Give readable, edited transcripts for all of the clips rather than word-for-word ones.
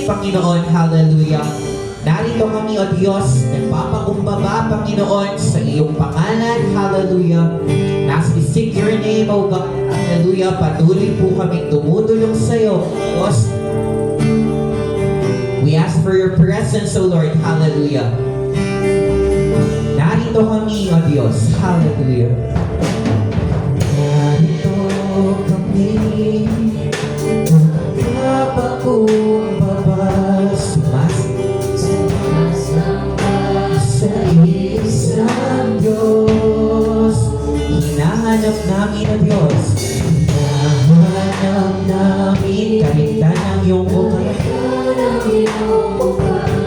Panginoon, hallelujah. Narito kami, O Diyos, nagpapakumbaba, Panginoon, sa iyong pangalan, hallelujah. Nasisig your name, O God, hallelujah. Patuloy po kami tumutulong sa iyo, Diyos. We ask for your presence, O Lord, hallelujah. Narito kami, O Diyos, hallelujah. Narito kami, nagpapakumbaba sa isang Diyos. Hinahanap namin ang Diyos. Hinahanap namin kahit ng iyong buhay.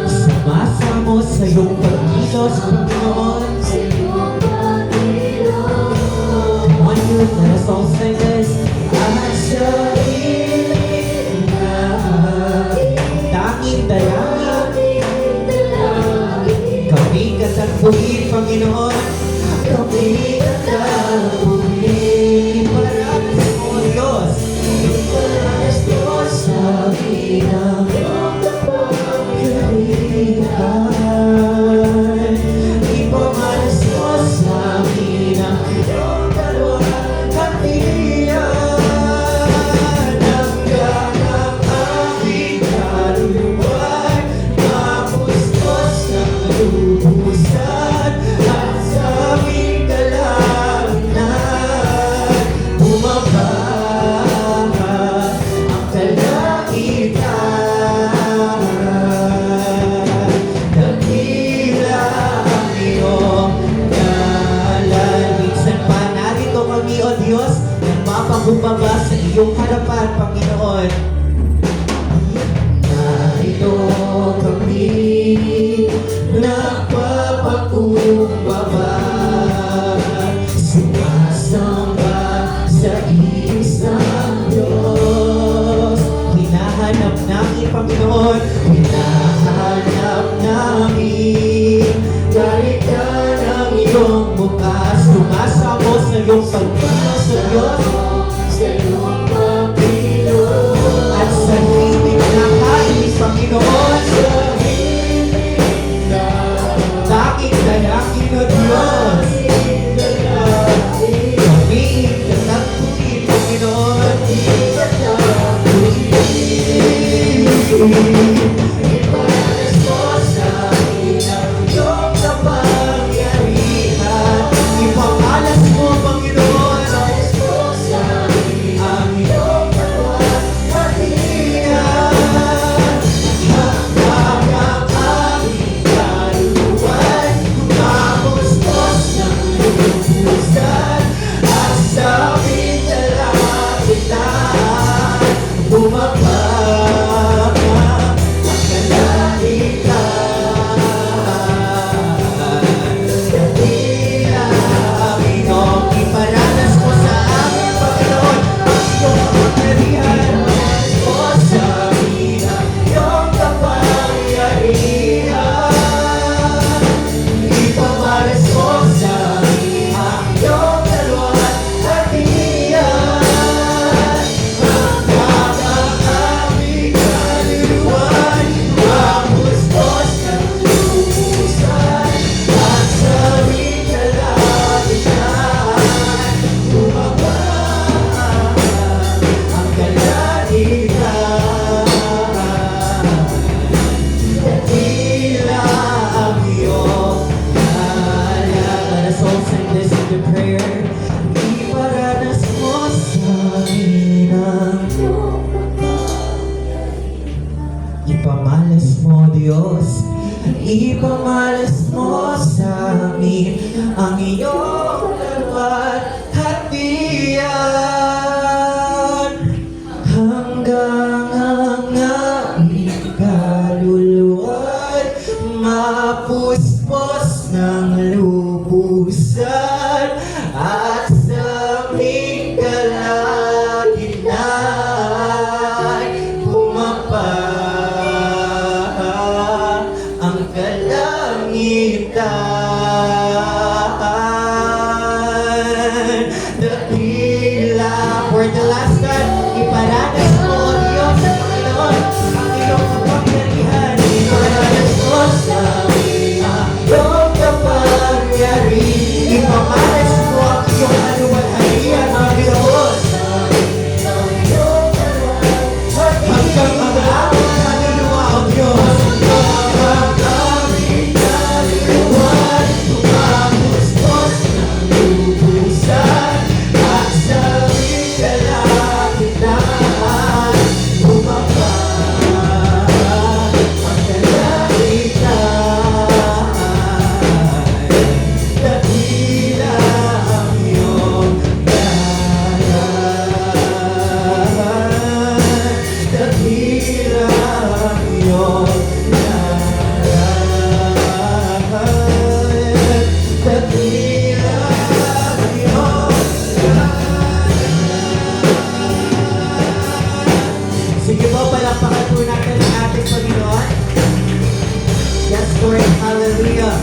Sumasamo sa iyong pagkilos, Panginoon. Come on, youth, let us all sing this. At sa iling na tanging dalangin, kami katagpuin, Panginoon. Kami katagpuin. Iparang mo, Diyos. Iparang Diyos sa inang kapagalitan. Iparang Diyos sa inang kalwalhatian. Nagganap aking kaluluwan, mapustos ng lubusan. At sa aming dalangin bumaba sa iyong harapan, Panginoon. Narito kami, nagpapakumbaba, sumasamba sa isang Diyos. Hinahanap namin, Panginoon, hinahanap namin. Darita ng iyong bukas, sumasamo sa iyong pagpilo sa Diyos. At sa himig na kainis, Panginoon, tanging dalangin o Diyos. Kami itatagpuin, Panginoon. Ipalas mo sa akin ang iyong kapangyarihan. Ipapalas mo, Panginoon, ang iyong kapangyarihan. Hanggang ang aming kaluluwan, kumamuspos ng lubusan, at sa aming dalagitan, bumaba ang kalalitan. Dakila ang iyong iparanas mo sa amin, Panginoon, ang iyong kapangyarihan. O sa amin ang iyong kapangyarihan. Ipamalas mo sa amin ang iyong dalawang hatian. Hanggang ang aming kaluluwan, mapuspos ng lubusan, at sa aming kalalitan, bumaba ang kalalitan. Dakila ang iyong ngalan. Let us all sing this in the prayer. Iparanas mo sa amin ang ipamalas mo, Diyos. Ipamalas mo sa amin ang iyong dalawang hatian. Hanggang ang aming kaluluwan, mapuspos ng lubusan, at sa aming kalagitnaan, bumaba ang kalangitan. Dakila, for the last time, iparanas mo, Diyos, Panginoon, ang iyong kapangyarihan. Iparanas mo sa amin ang iyong kapangyarihan. Ipamalas mo ang iyong kaluwalhatian, Panginoon. Hanggang ang aming kaluluwa, O Diyos. Hanggang aming kaluluwa, tumapuspos ng lubusan, at sa aming kalagitnaan, bumaba ang kalagitnaan. Dakila ang iyong ngalan. Dakila ang iyong ngalan. Dakila ang iyong ngalan. Sige po, palakpakan po natin ang ating Panginoon. Yes, Lord, hallelujah.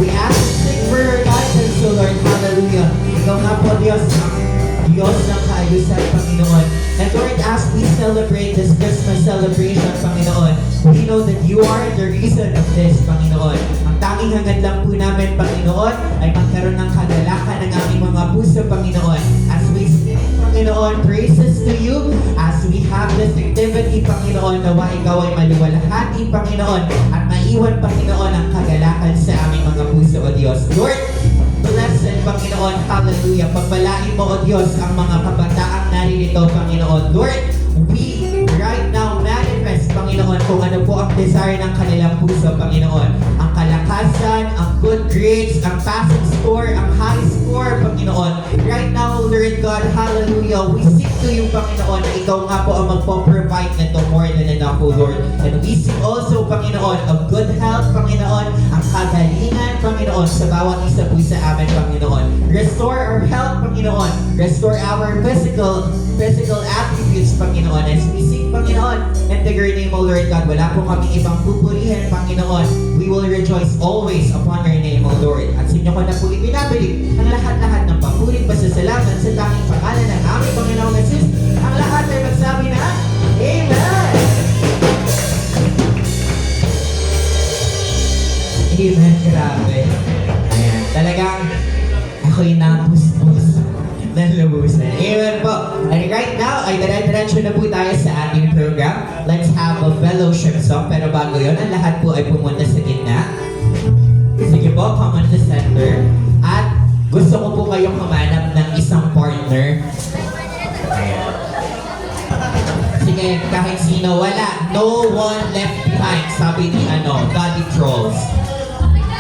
We ask to sing for your guidance, O Lord, hallelujah. Ikaw nga po, Diyos, ang Diyos ng kaayusan, Panginoon. And Lord, as we celebrate this Christmas celebration, Panginoon, we know that you are the reason of this, Panginoon. Ang tanging hangad lang po namin, Panginoon, ay magkaroon ng kagalakan ng aming mga puso, Panginoon. As we sing, Panginoon, praises to you, as we have this activity, Panginoon, nawa ikaw ay maluwalhati, Panginoon, at maiwan, Panginoon, ang kagalakan sa aming mga puso, O Diyos. Lord, blessed, Panginoon, hallelujah. Pagpalain mo, O Diyos, ang mga kabataang naririto, Panginoon. Lord, we right now manifest, Panginoon, kung ano po ang desire ng kanilang puso, Panginoon. Ang kalakasan, ang good grades, ang passing score, ang high score, Panginoon. Right now, Lord, Lord God, hallelujah. We seek to you, Panginoon, na ikaw nga po ang magpo-provide nito more than enough, O Lord. And we seek also, Panginoon, of good health, Panginoon, ang kagalingan, Panginoon, sa bawat isa po sa amin, Panginoon. Restore our health, Panginoon. Restore our physical attributes, Panginoon. As we seek, Panginoon, and to your name, O Lord God, wala po kami ibang pupurihin, Panginoon. We will rejoice always upon your name, O Lord. At sa inyo ko na po ibinabalik ang lahat-lahat ng papuri, pasasalamat sa tanging pangalan ng aming Panginoong Jesus. Ang lahat ay magsabi na, Amen! Amen, grabe. Ayan, talagang ako'y napus-pus. Nalabusan. Amen po. And right now, ay dire-diretso na po tayo sa ating program. Let's have a fellowship song. Pero bago yun, ang lahat po ay pumunta sa gitna. Sige po, come on the center. At gusto ko po kayong humanap ng isang partner. Ayan. Sige, kahit sino, wala. No one left behind, sabi ni Daddy Trolls.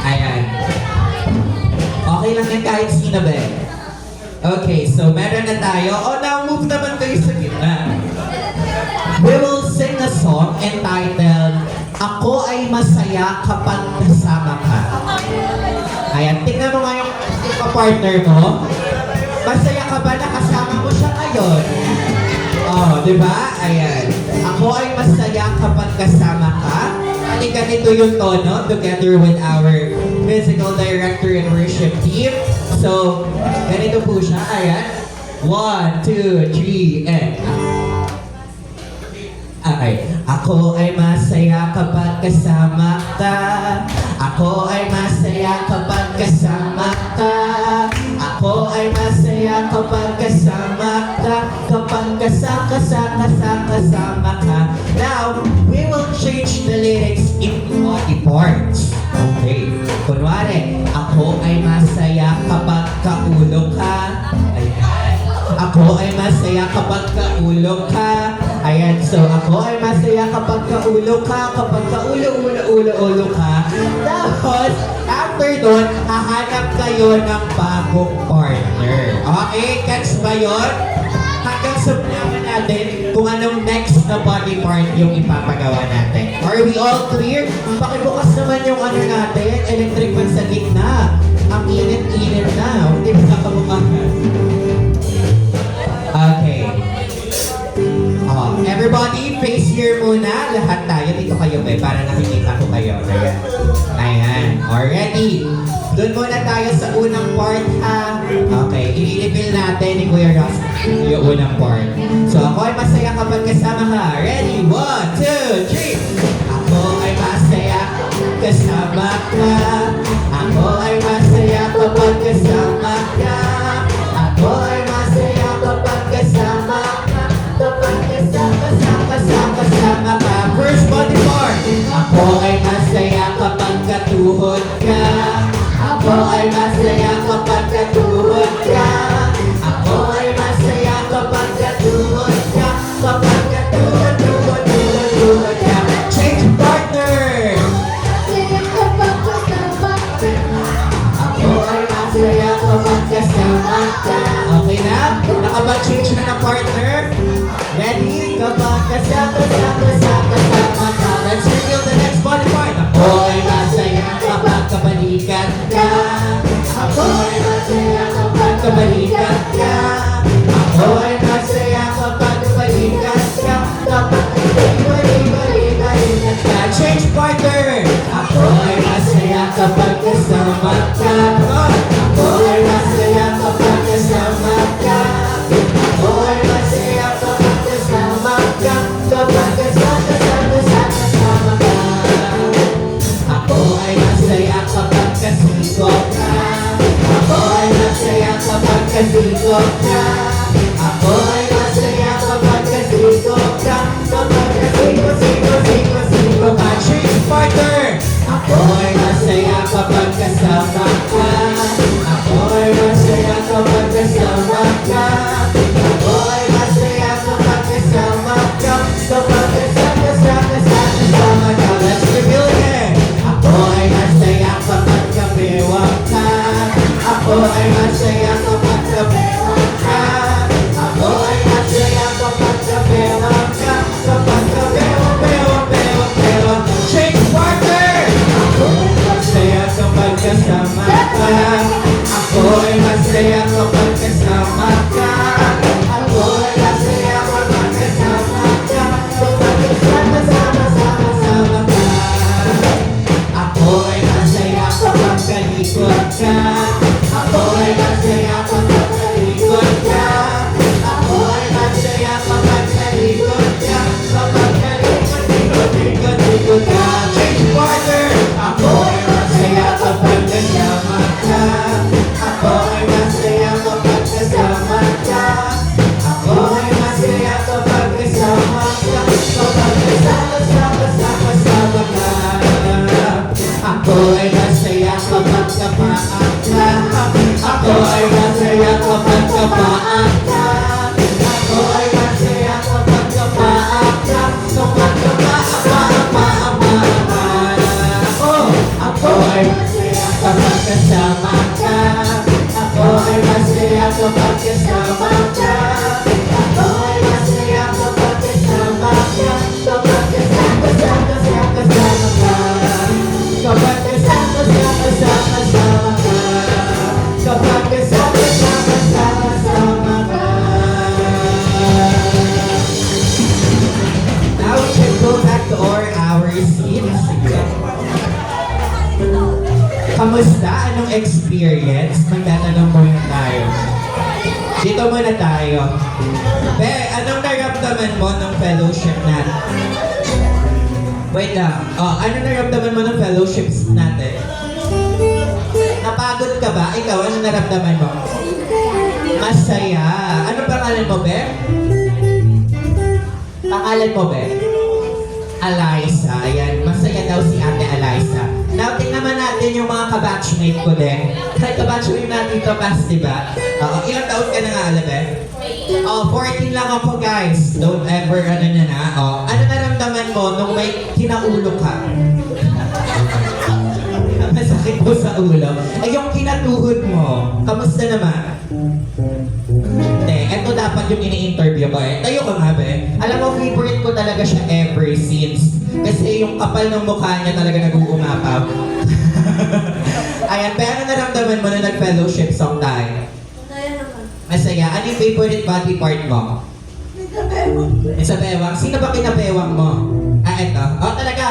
Ayan. Okay lang yan kahit sino ba? Okay, so meron na tayo. Oh, now move naman kayo sa gitna. We will sing a song entitled, Ako ay masaya kapag kasama ka. Ayan, tingnan mo nga yung partner mo. Masaya ka ba na kasama mo siya ngayon? Oh, di ba? Ayan. Ako ay masaya kapag kasama ka. At ganito yung tono together with our musical director and worship team. So, ganito po siya. Ayan. 1, 2, 3, and... Okay. Ako ay masaya kapag kasama ka. Ako ay masaya kapag kasama ka. Ako ay masaya kapag kasama ka. Kapag kasama ka. Now, we will change the lyrics into body parts. Okay. Kunwari, ako ay masaya kapag kaulog ka. Ayan. Ako ay masaya kapag kaulog ka. Ayan, so ako ay masaya kapag kaulog ka, kapag kaulo ka. Tapos, after doon, hahanap kayo ng bagong partner. Okay, catch ba yun? Hanggang sa naman natin kung anong next na body part yung ipapagawa natin. Are we all clear? Pakibukas naman yung natin, electric fan sa gitna. Ang init-init na. Hindi mo nakabukahan. Okay. Everybody, face here muna. Lahat tayo. Dito kayo ba? Para nakikita ko kayo. Ayan. Ayan. Already. Doon muna tayo sa unang part, ha? Okay. I-reveal natin ni Kuya Ross yung unang part. So, ako ay masaya kapag kasama ka. Ready? 1, 2, 3. Ako ay masaya kasama ka. Ako ay masaya kapag kasama ka. Ako ay masaya kapag kasama ka. Kapag kasama ka. First body part. Ako ay masaya kapag katuhod ka. Ako ay masaya kapag katuhod ka. Ako ay masaya kapag katuhod ka. Kapag katuhod ka. Change partner. Ako ay masaya kapag kasama ka. Okay na? Nakapag-change na ng partner? Ready? Kapag kasama ka. Let's reveal the next body part. Ako ay masaya kapag kabalikan ka. Ako ay masaya kapag kabalikan ka. Ako ay masaya kapag kabalikan ka. Kapag kabalikan ka. Change partner. Ako ay masaya kapag kasama ka. Ako ay masaya kapag kasama ka. Ako ay masaya kapag kasama ka. Kapag kasama ka. Ako ay masaya kapag kasikop ka. Ako ay masaya kapag kasikop ka. Ako ay masaya kapag kasikop ka. Kapag kasikop ka. Change partner. Ako ay masaya kapag kasama ka. Ako ay masaya kapag kasama ka. Ako ay masaya kapag kasama ka. Kapag kasama ka. Let's reveal it. Ako ay masaya kapag kabewang ka. Ako ay masaya kapag kabewang ka. likod ka. Ako ay masaya kapag sa likod ka. Ako ay masaya kapag sa likod ka. Kapag sa likod ka. Change partner. Ako ay masaya kapag kasama ka. Ako ay masaya kapag kasama ka. Ako ay masaya kapag kasama ka. Kapag kasama ka. Ako ay masaya kapag kapaan ka. Ako ay masaya kapag kapaan ka. Ako ay masaya kapag kapaan ka. Kapag kapaan ka. Ako ay masaya kapag kasama ka. Ako ay masaya kapag kasama ka. Ako ay masaya kapag kasama ka. Kapag kasama ka. Kapag kasama ka. Kapag kasama ka. Now we can go back to our seats. Kamusta? Anong experience? Magtatanong muna tayo. Dito muna tayo. Be, anong naramdaman mo ng fellowship natin? Wait lang. Anong naramdaman mo ng fellowships natin? Napagod ka ba? Ikaw, anong naramdaman mo? Masaya. Ano pangalan mo, Be? Pangalan mo, Be? Eliza. Ayan, masaya daw si Ate Eliza. Now, tingnan naman natin yung mga kabatchmate ko din. Kahit kabatchmate natin ito, Pas, diba? Ilang taon ka na nga, Alabe? 14 lang ako, guys. Don't ever, ano ano naramdaman mo nung may kinaulo ka? Masakit po sa ulo. Ay, yung kinatuhod mo, kamusta naman? Hindi, eto dapat yung ini-interview ko eh. Tayo ka nga, Be. Alam mo, favorite ko talaga siya ever since. Kasi yung kapal ng mukha niya talaga nag-uumapaw. Ayan, pero ano naramdaman mo na nag-fellowship song tayo? Masaya. Ano yung favorite body part mo? Sa bewang. Sino ba kinabewang mo? Eto. Talaga.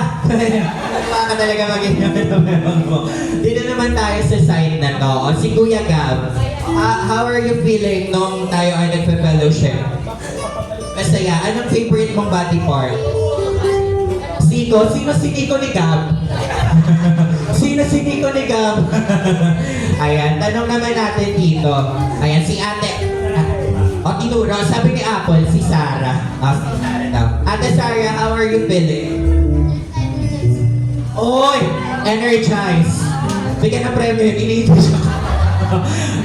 Baka talaga maging kinabewang mo. Dito naman tayo sa side na to. Si Kuya Gab. How are you feeling nung tayo ay nagpe-fellowship? Masaya. Anong favorite mong body part? Siko? Sino si Nico ni Gab? Sino si Nico ni Gab? Ayan, tanong naman natin dito. Ayan, si Ate. Tinuro, sabi ni Apple, si Sarah. Si Sarah daw. Ate Sarah, how are you feeling? Oy! Energize! Bigyan ng premyo yun, iniibig ako.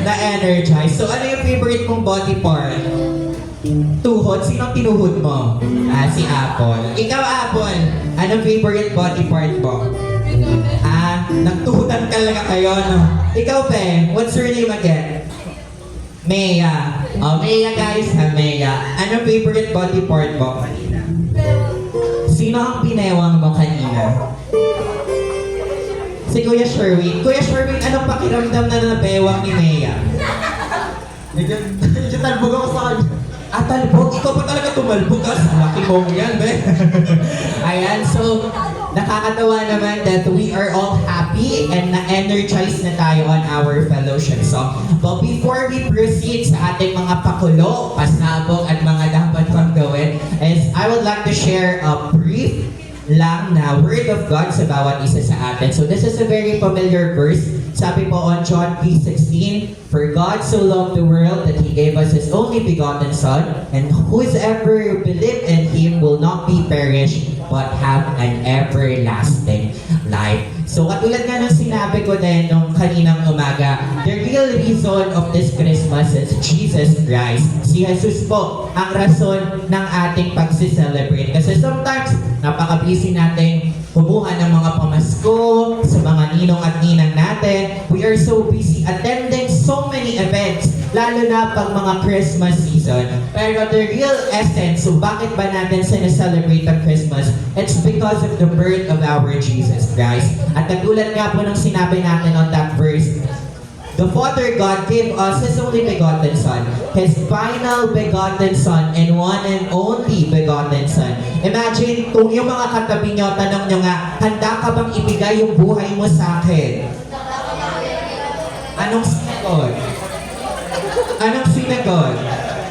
Na-energize. So, ano yung favorite mong body part? Tuhod? Sinong tinuhod mo? Si Apple. Ikaw, Apple, anong favorite body part mo? Nagtuhudan talaga kayo, no? Ikaw, Pe, what's your name again? Mea. Mea, guys, Mea. Anong favorite body part mo? Sino ang pinewang mo kanina? Si Kuya Sherwin. Kuya Sherwin, anong pakiramdam na nabewang ni Mea? Medyo talbog ako sa kanya. Talbog? Ikaw pa talaga tumalbog. Laki mo yan, be. Ayan, so, nakakatawa naman that we are all happy and na-energize na tayo on our fellowship song. But before we proceed sa ating mga pakulo, pasabog at mga dapat pang gawin, is I would like to share a brief lang na word of God sa bawat isa sa atin. So this is a very familiar verse. Sabi po on John 3:16, "For God so loved the world that He gave us His only begotten Son, and whosoever believe in Him will not be perished, but have an everlasting life." So katulad nga ng sinabi ko din nung kaninang umaga, the real reason of this Christmas is Jesus Christ. Si Jesus po ang rason ng ating pagsi-celebrate. Kasi sometimes, napaka-busy natin humuhan ng mga pamasko sa mga ninong at ninang natin. We are so busy attending so many events, lalo na pag mga Christmas season. Pero the real essence, so bakit ba natin sineselebrate ang Christmas? It's because of the birth of our Jesus Christ. At katulad nga po ng sinabi natin on that verse, the Father God gave us His only begotten Son, His final begotten Son, and one and only begotten Son. Imagine kung yung mga katabi nyo, tanong nyo nga, handa ka bang ibigay yung buhay mo sa akin? Anong sinagot? Anong sinagot?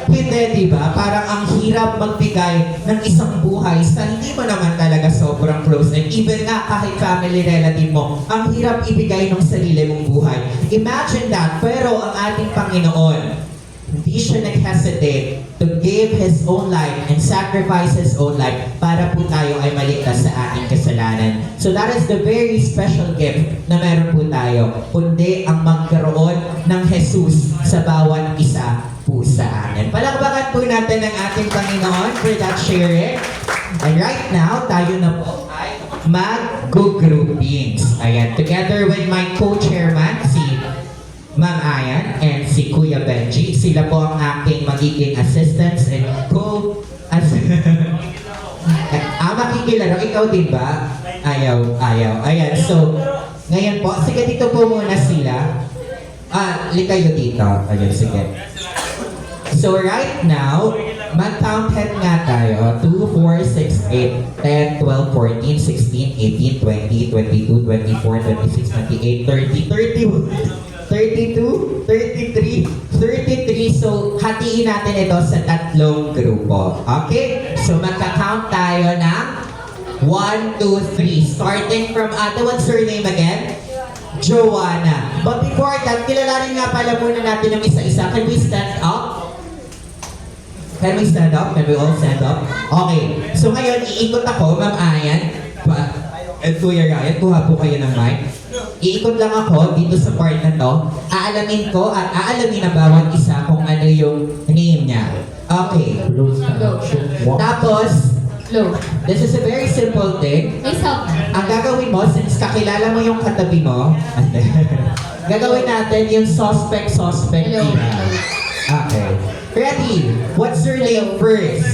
Hindi, di ba? Parang ang hirap magbigay ng isang buhay sa hindi mo naman talaga sobrang close. And even nga kahit family relative mo, ang hirap ibigay ng sarili mong buhay. Imagine that. Pero ang ating Panginoon, hindi siya nag-hesitate to give His own life and sacrifice His own life para po tayo ay maligtas sa ating kasalanan. So that is the very special gift na meron po tayo. Kundi ang magkaroon ng Jesus sa bawat isa po sa atin. Palakpakan po natin ang ating Panginoon for that sharing. And right now, tayo na po ay mag-groupings. Ayan, together with my co-chairman, si Ma'am Ayan and si Kuya Benji. Sila po ang aking magiging assistants and makikilaro. Ikaw din ba? Ayaw. Ayan, so, ngayon po, sige dito po muna sila. Kayo dito. Ayan, sige. So right now, mag-count head nga tayo. 2, 4, 6, 8, 10, 12, 14, 16, 18, 20, 22, 24, 26, 28, 30, 31, 32, 33, 33. So, hatiin natin ito sa tatlong grupo. Okay? So, magka-count tayo ng 1, 2, 3. Starting from what's her name again? Joanna. But before that, kilalanin nga pala muna natin ng isa-isa. Can we stand up? Can we stand up? Can we all stand up? Okay. So ngayon, iikot ako, Ma'am Ayan. At Kuya Ryan, kuha po kayo ng mic. Iikot lang ako dito sa part na to. Aalamin ko at aalamin na bawat isa kung ano yung name niya. Okay. Tapos, this is a very simple thing. May sound. Ang gagawin mo, since kakilala mo yung katabi mo, gagawin natin yung suspect. Hello. Okay. Ready? What's your name first?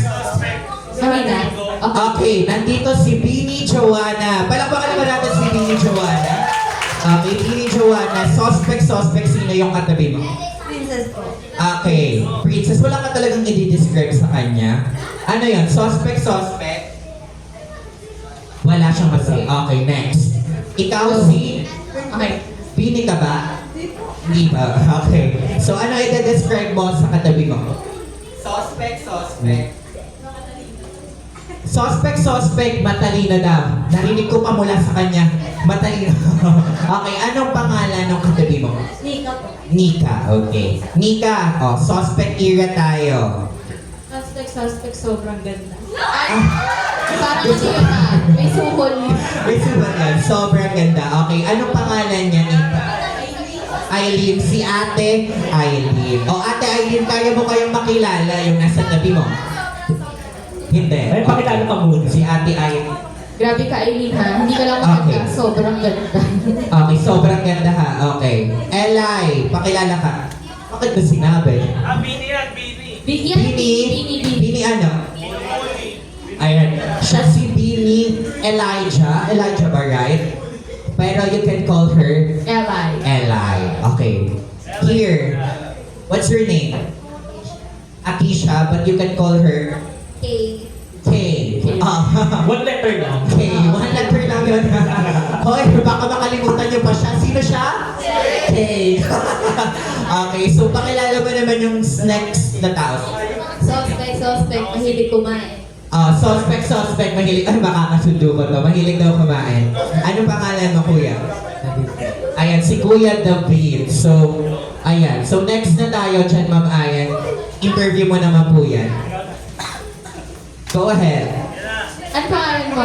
Marina. Okay, nandito si Bini Joanna. Palakpakan naman natin si Bini Joanna. Okay, Bini Joanna. Suspect. Sino yung katabi mo? Princess po. Okay, Princess. Wala ka talagang i-describe sa kanya. Ano yan? Suspect. Wala siyang masay. Okay, next. Ikaw si... Okay. Bini ka ba? Hindi pa. Okay. So, ano i-describe mo sa katabi mo? Suspect. Suspect, matalino daw. Narinig ko pa mula sa kanya. Matalino. Okay, anong pangalan ng katabi mo? Nika po. Nika, okay. Nika, suspect era tayo. Suspect, sobrang ganda. Parang ano yun may suhol. Wait, ba yan? Sobrang ganda. Okay, anong pangalan niya, Nika? Aileen, si Ate Aileen. Ate Aileen, kaya mo kayong makilala yung nasa tabi mo? Hindi. Ay, pakilala ka muna. Si Ate Aileen. Grabe ka, Aileen ha. Hindi ka lang maganda. Okay. Sobrang ganda. Okay, sobrang ganda ha. Okay. Eli, pakilala ka. Bakit ba sinabi? Bini yan, Bini. Bigyan. Bini ano? Ayan. Siya si Bini Elijah. Elijah ba, right? Pero you can call her Eli. Eli. Okay. Here. What's your name? Akisha, but you can call her K. K. One letter lang. K. One letter lang yun. Hoy, baka makalimutan niyo pa siya. Sino siya? K. Okay, so pakilala mo naman yung next na tao. Suspect. Mahilig kumain. Suspect, mahilig. Ay, makakasundo ko to. Mahilig daw kumain. Anong pangalan mo, Kuya? Ayan, si Kuya David. So, ayan. So, next na tayo dyan, Ma'am Ayan. Interview mo naman po yan. Go ahead. Ano pangalan mo?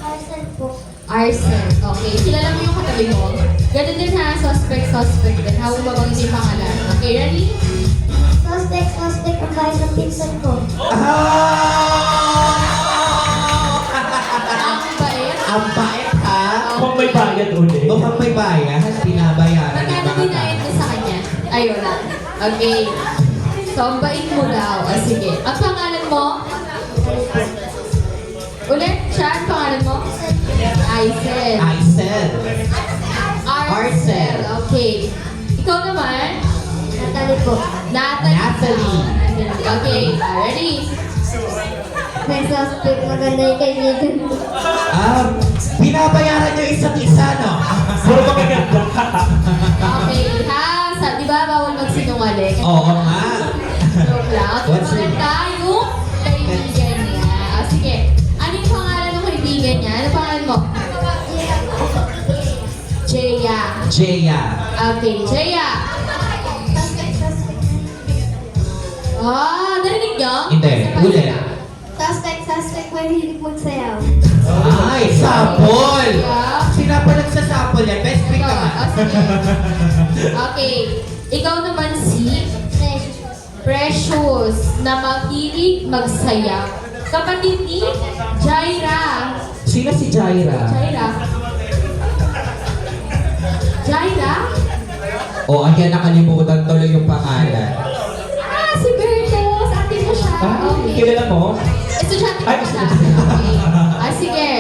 Arsen po. Arsen. Okay. Kilala mo yung katabi mo? Ganun din ha. Suspect din. Hawag mo bang yung pangalan? Okay, ready? Suspect ang bahay ng pinsan ko. Ang bait ha? Kung may bayad ulit. Mukhang may bayad. Binabayaran ng Magkano mga dinayad mo sa kanya? Ay, wala. Okay. So, ang bait mo daw. Sige. Ang pangalan mo? Ulit, siya. Ang pangalan mo? Aisel. Aisel. Arcel. Okay. Ikaw naman? Natalie po. Natalie. Okay. Ready? May suspect maganda yung kaibigan ko. Binabayaran niyo isa't isa, no? Puro magaganda. Okay. Ha? Oo nga. Joke lang. What's her Maganda yung kaibigan niya. Sige. Ano yung pangalan ng kaibigan niya? Ano pangalan mo? Jeya. Jeya. Okay, Jeya. Narinig niyo? Hindi. Ulit. Suspect, mahilig magsayaw. Ay, sapol! Yeah. Sila pa nagsasapol yan. Best pick ka nga. Sige. Okay. Ikaw naman si Precious na mahilig magsayaw. Kapatid ni Jaira. Sino si Jaira? Jaira? Jaira? O, ayan, nakalimutan tuloy yung pangalan. Si Bertos. Ate mo siya. Ay, kilala mo? Estudyante Ay, ka na. estudyante. Okay. Sige.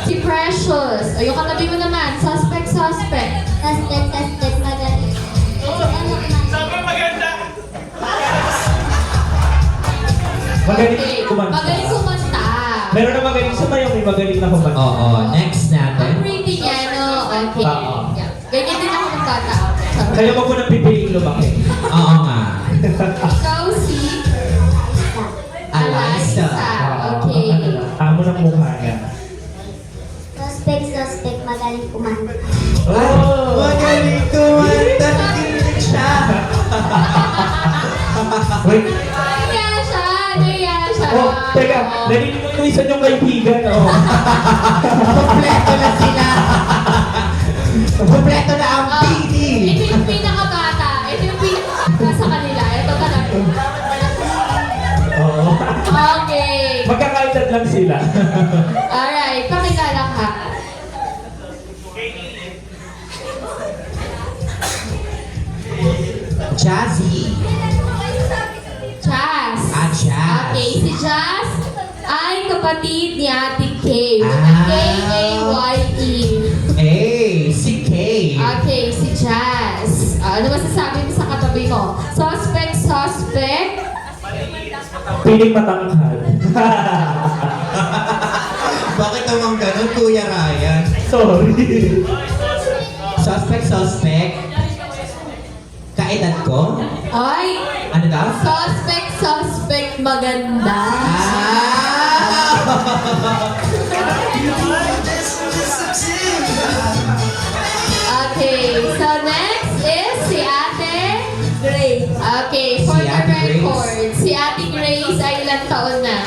Si Precious. O, yung katabi mo naman. Suspect. Suspect, magaling. Magaling kumanta. Magaling kumanta. Meron na magaling sumayaw, may magaling na kumanta. Oo, next Ang natin. pretty niya, no? Okay. Oo. Yeah. Ganyan din ako ng bata. Kaya wag mo nang pipiliing lumaki. Oo nga. Ikaw si Alisa. Okay. Amo ng mukha niya. Suspect, magaling kumanta. Oh! Magaling kumanta. Nakinig siya. Wait. Naya siya. Oh, teka. Narinig mo yung isa niyong kaibigan, oh. Kompleto na sila. Kompleto na ang PD. Ito yung pinakabata. Ito yung pinakabata sa kanila. Ito talaga. Oo. Okay. Magkakaedad lang sila. Alright. Pakilala ka. Jazzy. Jazz. Jazz. Okay. Si Jazz ay kapatid ni Ate Kay. Ah. K-A-Y-E. Si Kay. Okay, si Jazz. Ano masasabi mo sa katabi mo? Suspect. Piling matangkad. Bakit naman ganun, Kuya Ryan? Sorry. Suspect. Kaedad ko? Ay, Ano daw? suspect, maganda. Okay, so next is si Ate Grace. Okay, for Si the Ate Grace. record, si Ate Grace ay ilang taon na?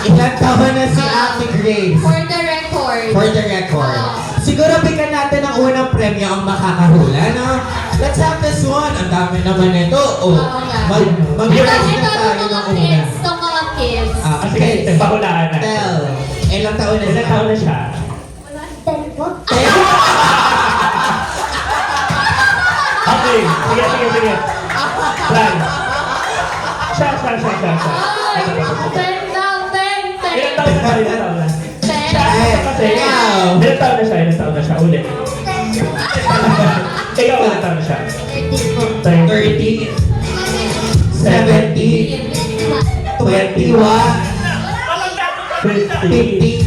Ilang taon na si Ate Grace? For the record. For the record. Oo. Siguro bigyan natin ng unang premyo ang makakahula, no? Let's have this one. Ang dami naman ito. Oo nga. Mag-realize Ito na tayo mga ng una. kids, itong mga kids. Sige, pahulaan na. Tell. Ilang taon na Ilan siya? taon na siya? Tempo. Okay. Sige. Try. Siya. Ay, 10 daw, 10. Ilan taon na siya? Siya, kasi, Ikaw. ilan taon na siya? Ulit. Ikaw, ilan taon na siya? 30 po. 30, 70, 21, 50. 50,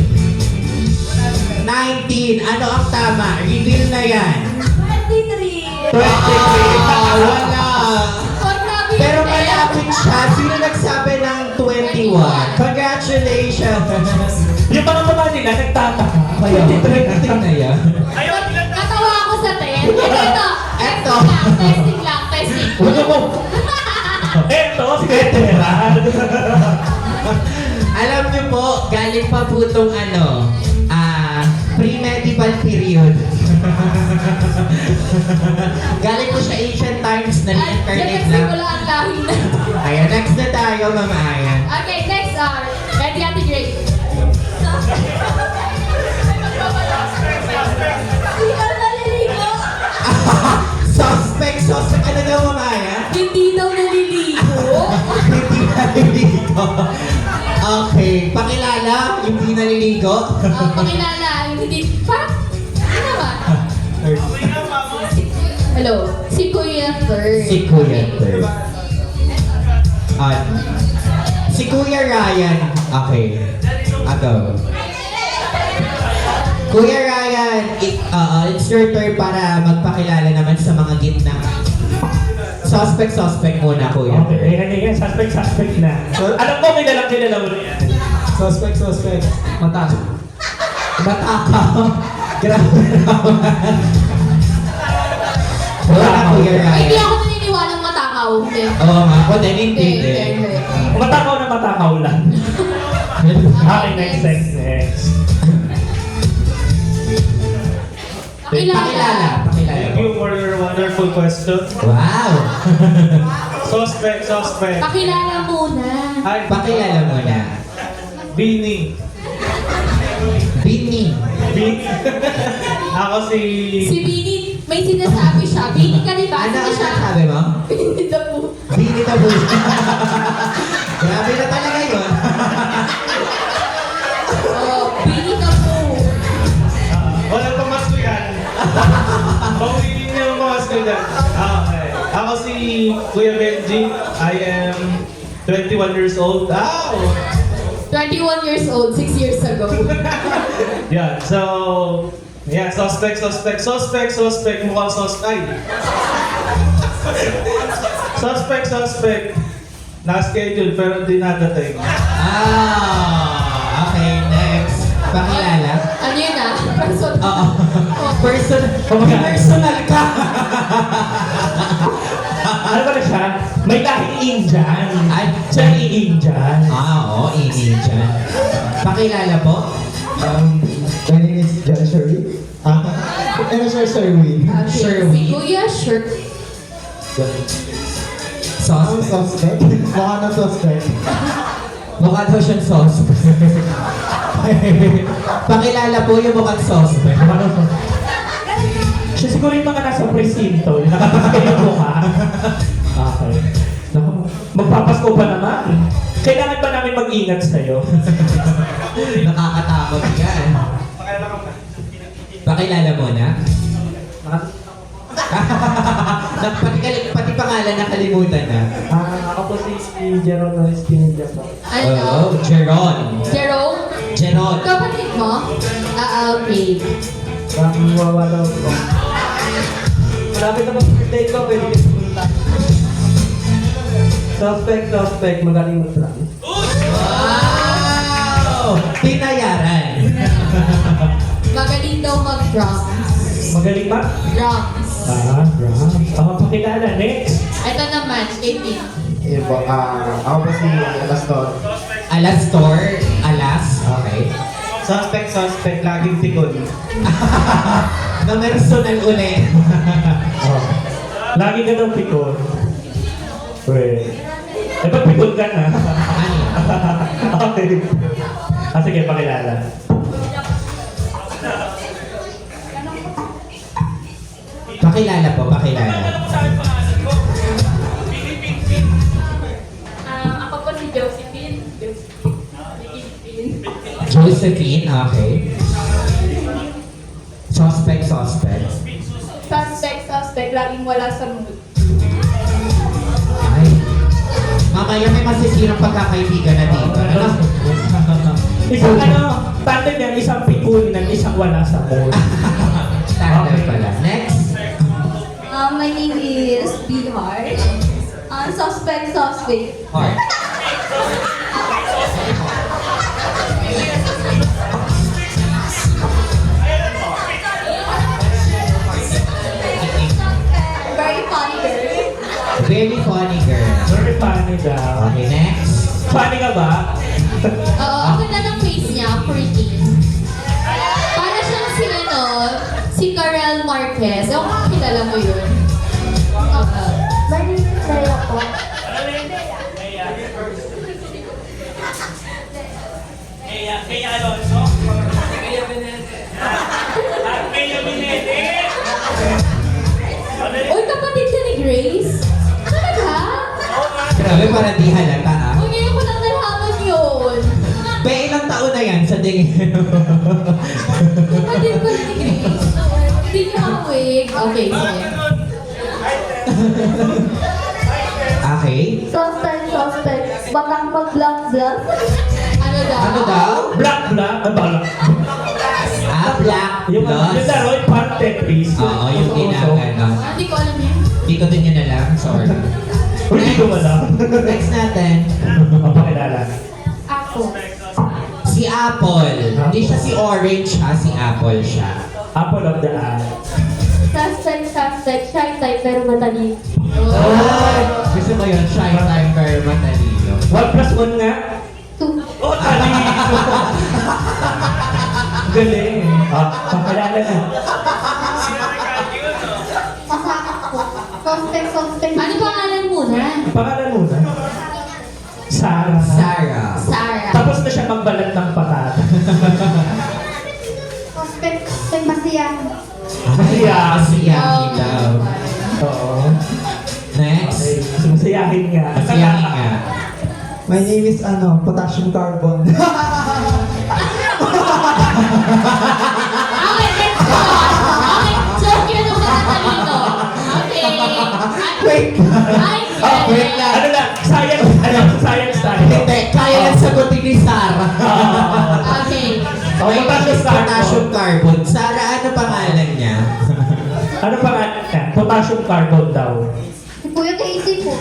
19. Ano ang tama? Reveal na yan. 23. 23. Wala. Pero malapit siya. Sino nagsabi ng 21? Congratulations. Yung mga mama nila nagtataka. Kaya, 23 na yan. Natawa ako sa 10. Ito. Eto. Testing lang. Huwag mo. Eto, si Kuya. Alam niyo po, galing pa po itong pre-medieval period. Galing po sa ancient times na reincarnate lang. Nagsimula ang lahi na. Ayan, next na tayo, Mama Ayan. Okay, next. Ready, Ate Grace. Ikaw naliligo. Suspect. Ano daw, Mama Ayan? Hindi daw naliligo. Hindi naliligo. Okay, pakilala, hindi naliligo. Pakilala. Hindi. Parang. Ano ba? Hello. Si Kuya Third. Si Kuya Third. Si Kuya Ryan. Okay. Ako. Kuya Ryan, it's your turn para magpakilala naman sa mga gitna. So, Suspect muna, kuya. Okay, yan. Suspect na. Alam ko, kilala mo na yan. Suspect. Mata. Matakaw. Grabe naman. Wala na, Kuya Hindi Ryan. ako naniniwalang matakaw. Hindi. Oo nga, ako din hindi. Hindi. Matakaw lang. Okay, next. Pakilala Thank po. you for your wonderful question. Wow. Suspect. Pakilala muna. Hi, Pakilala muna. Bini. Bini. Ako si... Si Bini, may sinasabi siya. Bini ka rin ba? Ano Sige ang siya. sabi mo? Bini daw po. Bini tabu. Grabe na talaga yun. Oh, Bini ka po. Walang pamasko yan. Pag-uwiin niyo ang pamasko dyan. Okay. Ako si Kuya Benji. I am 21 years old. 21 years old, 6 years ago. Yeah, so... Yeah, suspect. Mukhang suspect. Suspect. Na-schedule pero hindi nadating. Okay, next. Pakilala. Ano yun ah? Person. Oo. Personal ka. Ano ba na siya? May lahing Indian. Ay, Siya Indian. Oo, ini dyan. Pakilala po. My name is John Sherwin. Ano Sir Sherwin? Sherwin. Si Kuya, sure. Ang Suspect. suspect? Mukha na suspect. Mukha daw siyang suspect. Pakilala po yung mukhang suspect. Siya siguro yung mga nasa presinto. Yung nakapaskay yung mukha. Okay. Naku, magpapasko pa naman. Kailangan ba namin mag-ingat sa'yo? Nakakatakot yan. Pakilala mo na. pati pangalan nakalimutan na. Ako po si Jeron Noyes Pinilla po. Oh, Ano? Jeron. Jerome? Jeron. Kapatid mo? Okay. Bakit mawawala ko? Malapit na birthday ko, pwede ka pumunta. Suspect, magaling mag-plan. Wow! Tinayaran. Magaling daw mag-drums. Magaling ba? Drums. Drums. Pakilala. Next. Ito naman, 18. Yun po, ako po si Alastor. Alastor. Alas. Okay. Suspect, laging tikon. Na personal ulit. Lagi ka daw pikon. Wait. Ba't pikon ka na? Ano? Okay. Sige, pakilala. Pakilala po, pakilala. Ako po si Josephine. Josephine, okay. Suspect. Suspect, laging wala sa mood. Ay. Mamaya may masisirang pagkakaibigan na dito. Ano? Isang tandem yan, isang pikon ng isang wala sa mood. Standard pala. Next. My name is Bihar. Suspect. Heart. Very funny girl. Very funny girl. Very funny daw. Okay, next. Funny ka ba? Oo, ang ganda ng face niya, pretty. Para siyang si Karel Marquez. Ewan ko kung kilala mo yun. My name is Raya po. Kaya Alonso? Kaya Benete. At Kaya Benete. Uy, kapatid ka ni Grace? Talaga? Grabe, parang di halata ah. Uy, ngayon ko lang nalaman yun. Be, ilang taon na yan sa tingin? Kapatid ko ni Grace. Hindi niya awig. Okay, sige. Okay. Suspect. Bakang mag-blank. Ano daw? Ano daw? Black. Black. Black Yung plus. laro, yung part Tetris. Oo, yung ginagano. Hindi ko alam yun. Hindi Dito din yun na lang. Sorry. Hindi ko alam. Next natin. Mapakilala. Ako. Si Apple. Hindi siya si Orange ha. Si Apple siya. Apple of the eye. Suspect, shy type, pero matalino. Ay! Gusto mo yun? Shy time pero matalino. 1+1 nga. 2. Oh, talino! Galing. Pakilala na. Masakit po. Suspect. Ano pangalan muna? Pangalan muna. Sarah. Sarah. Sarah. Tapos na siya magbalat ng patata. Suspect, masiyahan. Masiyaki daw. Oo. Next. Okay. Sumasayahin nga. Masiyaki nga. My name is potassium carbon. Okay, let's go. Okay, joke yun ang matatalino. Okay. Wait. Ay, Wait lang. Ano lang? Science tayo. Hindi, kaya lang sagutin ni Sarah. Okay. My name is Potassium Carbon. Sarah, ano pangalan niya? Ano pangalan niya? Potassium carbon daw. Si Kuya Casey po.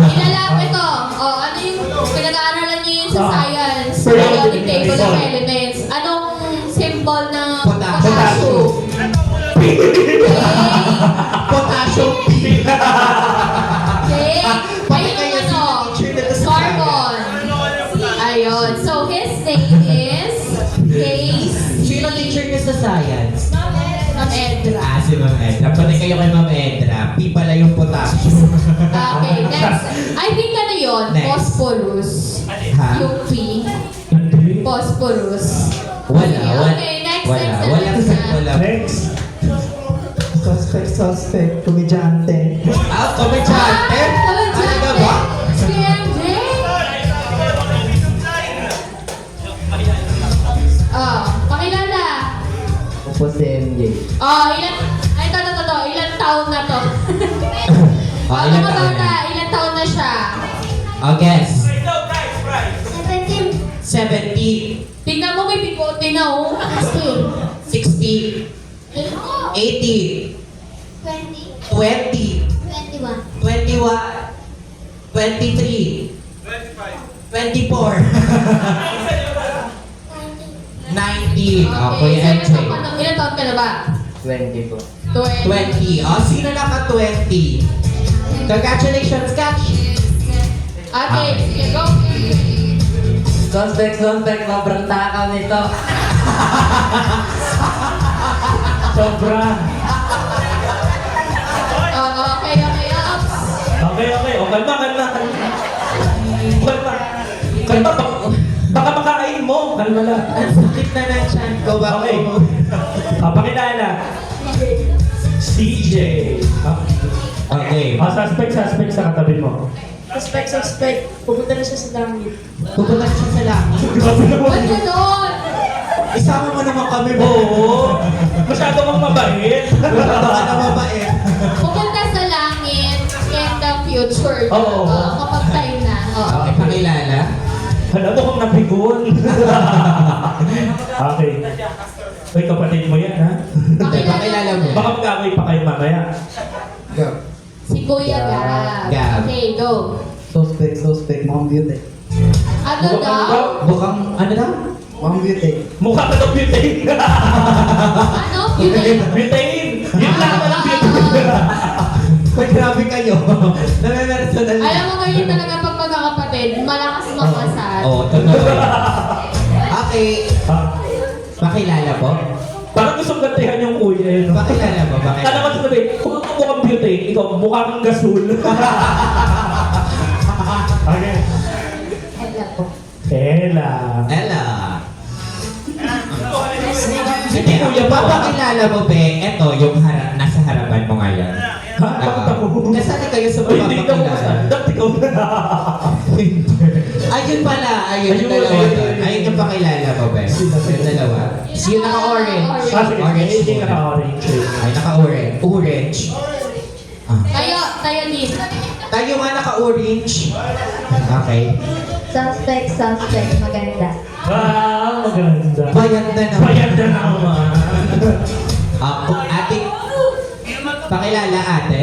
Ilalap ito. Oh, ano yung pinag-aaralan niyo yun sa science? Periodic Periodic table of table. elements. Anong symbol ng Potassium. Potassium P. Okay. Pati Ayun kayo yung ano, teacher na to sa carbon. Ayun. So, his name is Case. Sino teacher niya sa science? Ma'am Edra. Ah, si Ma'am Edra. Pati kayo kay Ma'am Edra. P pala yung potassium. Okay, next. I think ano yun? Next. Phosphorus. Ha? Yung P. Hindi. Phosphorus. Wala. Okay, next. Wala. Next. Walang next, wala. Next. Suspect, komedyante. Ah, komedyante? Talaga ba? Si MJ? Pakilala. Ako po si MJ. Ilan taon na to? Ah, Mga ilan taon bata, na? ilan taon na siya? Oh, guess. 17. 70, Tingnan mo, may bigote na oh. 60, 80, 20. 20, 21. 21, 23, 24, 19. Oh, Kuya so MJ. ilan taon ka na ba? 20 po. 20. 20. Oh, sino naka-20? Congratulations, Catch! Okay, sige, go. Suspect, sobrang takaw nito. Sobra. Okay, ups. Okay. O, kalma. Kalma. Baka makain mo. Kalma lang. Ang sakit na ng chan ko. Baka Okay. Pakilala. CJ. Okay. Suspect sa katabi mo. Suspect. Pupunta na siya sa langit. Pupunta siya sa langit. Grabe naman. Ba't ganon? Isama mo naman kami, Oo. Masyado kang mabait. Masyado ka na mabait. Pupunta sa langit in the future. Oo. Kapag time na. Oo. Okay, pakilala. Alam mo kung napigon. Okay. Uy, kapatid mo yan, ha? Okay, pakilala mo. Baka mag-away pa kayo mamaya. Go. Si Kuya Gab. Gab. Okay, go. Suspect, mukhang beauty. Ano daw? Mukhang, ano daw? Mukhang beauty. Mukha ka daw butane. Ano? Yun Butane! Yun lang ka lang butane. Pag grabe kayo. Name-personal na. Alam mo ganyan talaga pag magkakapatid, malakas makasal. Oo, totoo. Okay, Ha? pakilala po. Parang gusto gantihan yung kuya yun. Pakilala mo, Kala pakilala. ko sabi, kung ako mukhang butane, ikaw mukha kang gasol. Okay. Ella po. Ella. Ella. Hindi, kuya, papakilala mo, be. Ito, yung nasa harapan mo ngayon. Ha? Bakit ako? Kasali kayo sa Ay, hindi daw. papakilala. Dati ko na. Ayun pala, ayun yung Ayun, dalawa ayun, doon. ayun. Ayun yung pakilala mo, be. Yung dalawa. Yung naka-orange. Ah, sige. Orange Hindi muna. naka-orange. Ay, naka-orange. Orange. Ah. Tayo din. Tayo nga naka-orange. Okay. Suspect. Maganda. Wow, maganda. Bayan na naman. Bayan na naman. Ate, pakilala ate.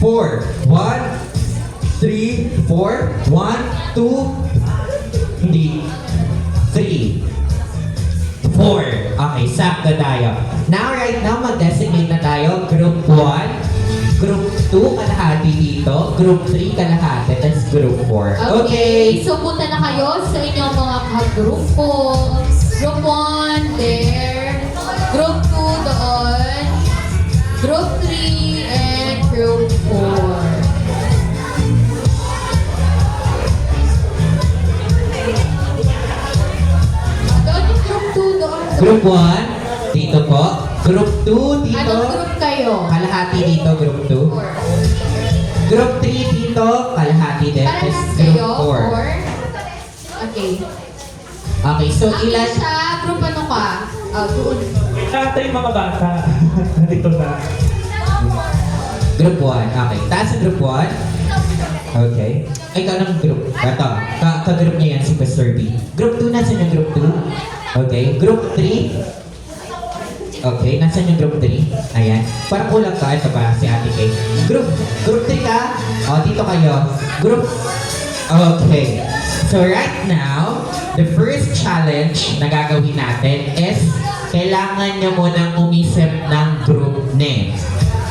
4. 1, 3, 4. 1, 2, hindi. 3, 4. Okay, sakto tayo. Right now, mag-designate na tayo. Group 1, Group 2, kalahati dito. Group 3, kalahati. That's Group 4. Okay. So, punta na kayo sa inyong mga ka-grupo. Group 1, there. Group 2, doon. Group 3, and Group 4. Doon yung Group 2, doon. Group 1, dito po. Group 2, dito. Anong group kayo? Kalahati dito, Group 2. 4. Group 3 dito, kalahati din. Parehas That's kayo? Group 4? Okay. 4. Okay, so ilan? Siya, group ano ka? Doon. Ata yung mga bata. Ito na. Group 1. Okay, taas sa Group 1. Okay. Ay, ikaw ng group. Ito, ka-group niya yan si Pastor B. Group 2, nasan yung Group 2? Okay. Group 3. Okay, nasan yung Group 3? Ayan. Parang kulang ka. Ito pa, si Ate Kay. Group 3 ka? O, dito kayo. Group... Okay. So right now, the first challenge na gagawin natin is kailangan nyo munang umisip ng group name.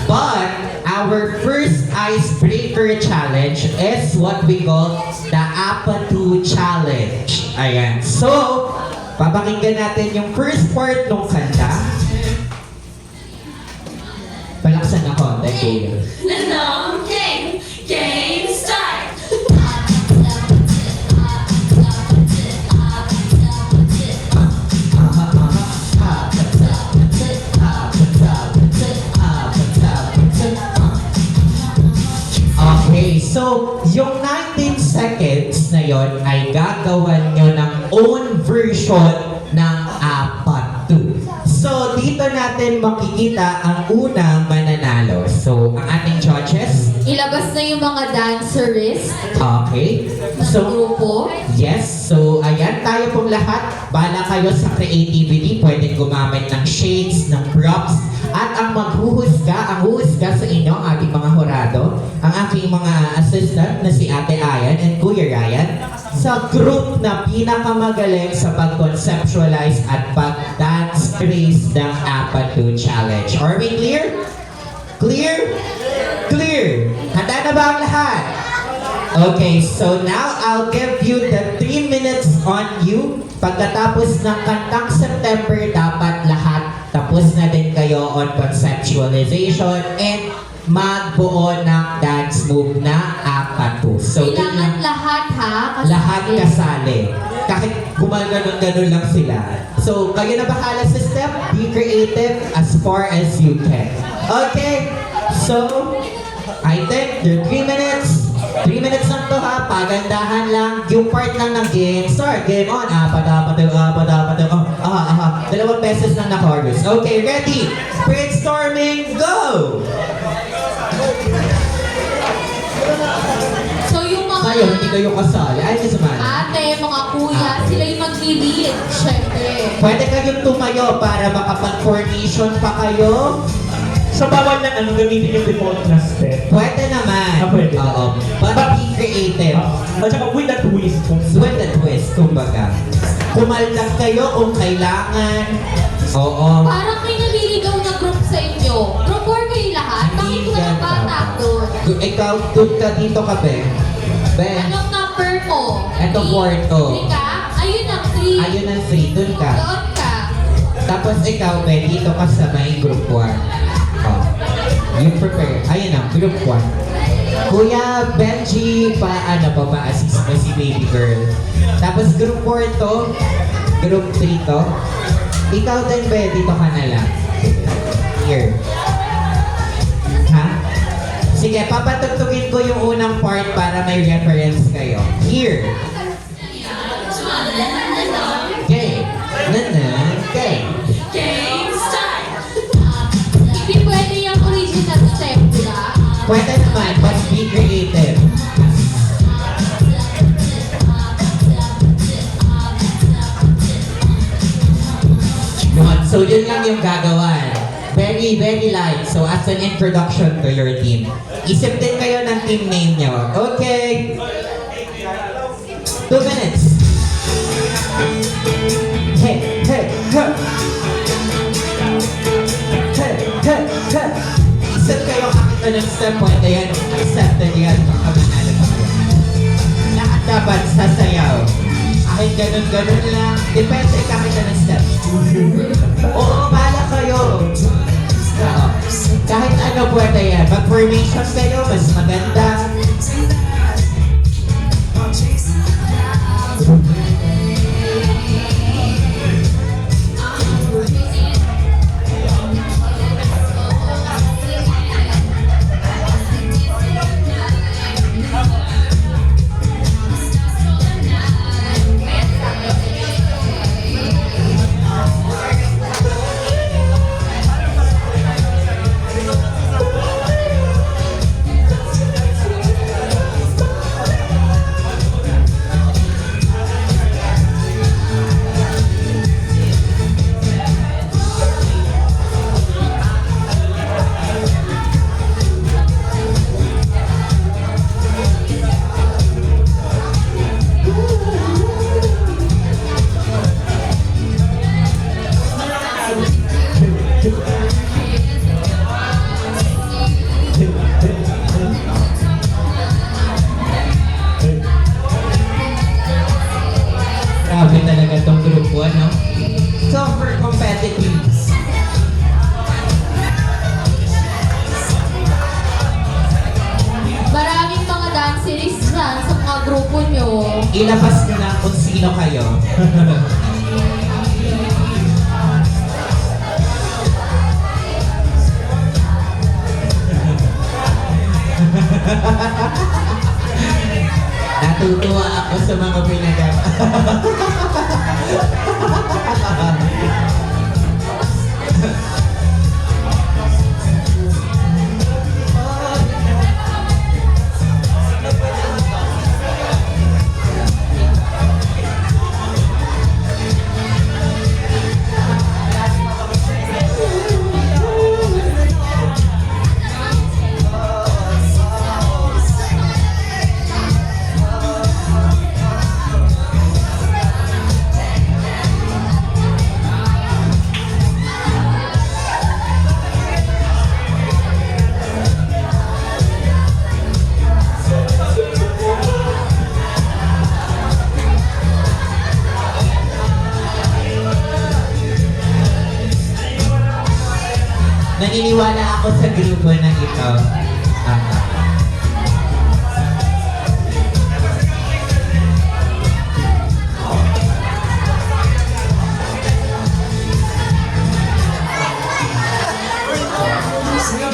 But, our first icebreaker challenge is what we call the Apatu Challenge. Ayan. So, papakinggan natin yung first part ng kanta. Palaksan na konti, Kaya. Long game. Game start. Okay, so yung 19 seconds na yon ay gagawan nyo ng own version ng Apatu. So dito natin makikita ang unang mananalo. So ang ating judges, Ilabas na yung mga dancerist okay. ng So grupo. yes, so ayan tayo pong lahat. Bala kayo sa creativity, pwedeng gumamit ng shades, ng props, at ang ang huhusga sa inyo, ang ating mga horado, ang aking mga assistant na si Ate Ayan and Kuya Ryan, sa group na pinakamagaling sa pag-conceptualize at pag-dance trace ng Apatu Challenge. Are we clear? Clear? ba ang lahat? Okay, so now I'll give you the 3 minutes on you. Pagkatapos ng kantang September, dapat lahat tapos na din kayo on conceptualization and magbuo ng dance move na apatu. So, yun Kailangan lang. lahat ha? Lahat kasali. Kahit gumaganon-ganon lang sila. So, kayo na bahala sa step. Be creative as far as you can. Okay? So, I think your 3 minutes. 3 minutes lang to ha. Pagandahan lang. Yung part lang ng game. Start. Game on. Dalawang beses lang na chorus. Okay, ready? Brainstorming, go! So yung mga Kayo, hindi kayo kasali. Ay, may sumali. ate, mga kuya, sila yung mag-lead. Syempre. Pwede kayong tumayo para makapag-formation pa kayo. Sa bawal na ano, gamitin yung default na step. Pwede naman. Pwede. Oo. But be creative. At saka with a twist. With a twist, kumbaga. Kumaldag kayo kung kailangan. Oo. Parang may naliligaw na group sa inyo. Group 4 kayo lahat? Bakit walang bata doon? Ikaw, doon ka dito ka, Ben. Ben. Anong number mo? Eto, 3? kwarto. 3 ka? Ayun ang 3. Ayun ang 3, doon ka. Doon ka. Tapos ikaw, Ben, dito ka sa may group 1. Oh. You prepare. Ayun ang, group 1. Kuya Benji, pa-assist mo si baby girl. Tapos group 4 to, group 3 to. Ikaw din, Ben, dito ka na lang. Here. Ha? Sige, papatugtugin ko yung unang part para may reference kayo. Here. Game. Game. Hindi pwede yung original step, di ba? Pwede naman, but be creative. Yun, so yun lang yung gagawan. Very, very light. So as an introduction to your team. Isip din kayo ng team name nyo. Okay. 2 minutes. Hey, hey, hey. Hey, hey, hey. Isip kayo kakita ng step. Pwede yan. Accepted yan. Pagkamanalo pa kayo. Lahat dapat sasayaw. Kahit ganun-ganun lang. Depende kakita ng step. Oo, bahala kayo. Oo. Kahit ano pwede yan. Mag-formation kayo, mas maganda. Grabe talaga tong grupo, no? Super competitive. Maraming mga danceries dyan sa mga grupo nyo. Ilabas nyo na kung sino kayo. Natutuwa ako sa mga pinagap. Naniniwala ako sa grupo na ito.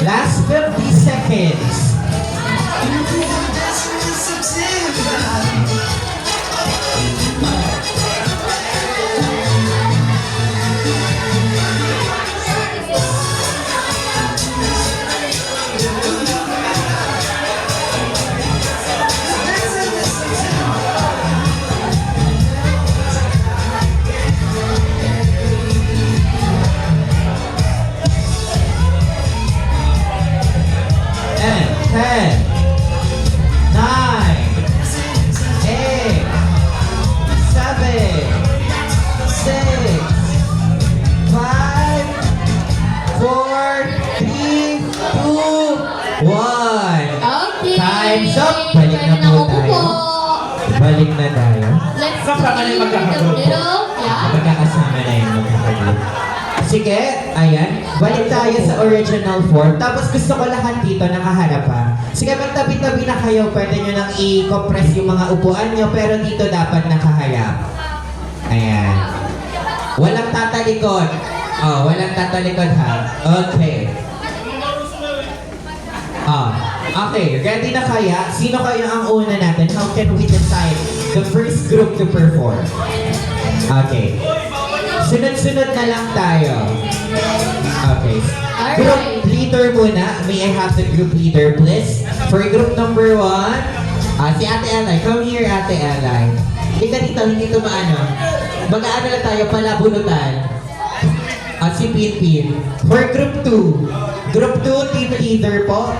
Last 50 seconds. Ten, 9, 8, 7, 6, 5, 4, 3, 2, 1. Okay. Time's up. Balik na Pwede po upo tayo. po. Balik na tayo. Let's Kasama na yung see the magkakagrupo. middle. Yeah. Magkakasama na yung magkakagroup. Sige, ayan. Balik tayo sa original form. Tapos gusto ko lahat dito nakaharap pa. Sige, magtabi-tabi na kayo. Pwede nyo nang i-compress yung mga upuan nyo. Pero dito dapat nakaharap. Ayan. Walang tatalikod. Oh, walang tatalikod ha. Okay. Okay, ready na kaya? Sino kayo ang una natin? How can we decide the first group to perform? Okay. Sunod-sunod na lang tayo. Okay. Group leader muna. May I have the group leader, please? For group number 1, si Ate Elay. Come here, Ate Elay. Hindi dito, hindi ito maano. Mag-ano lang tayo, palabunutan. Si Pinpin. For group 2. Group 2, team leader po.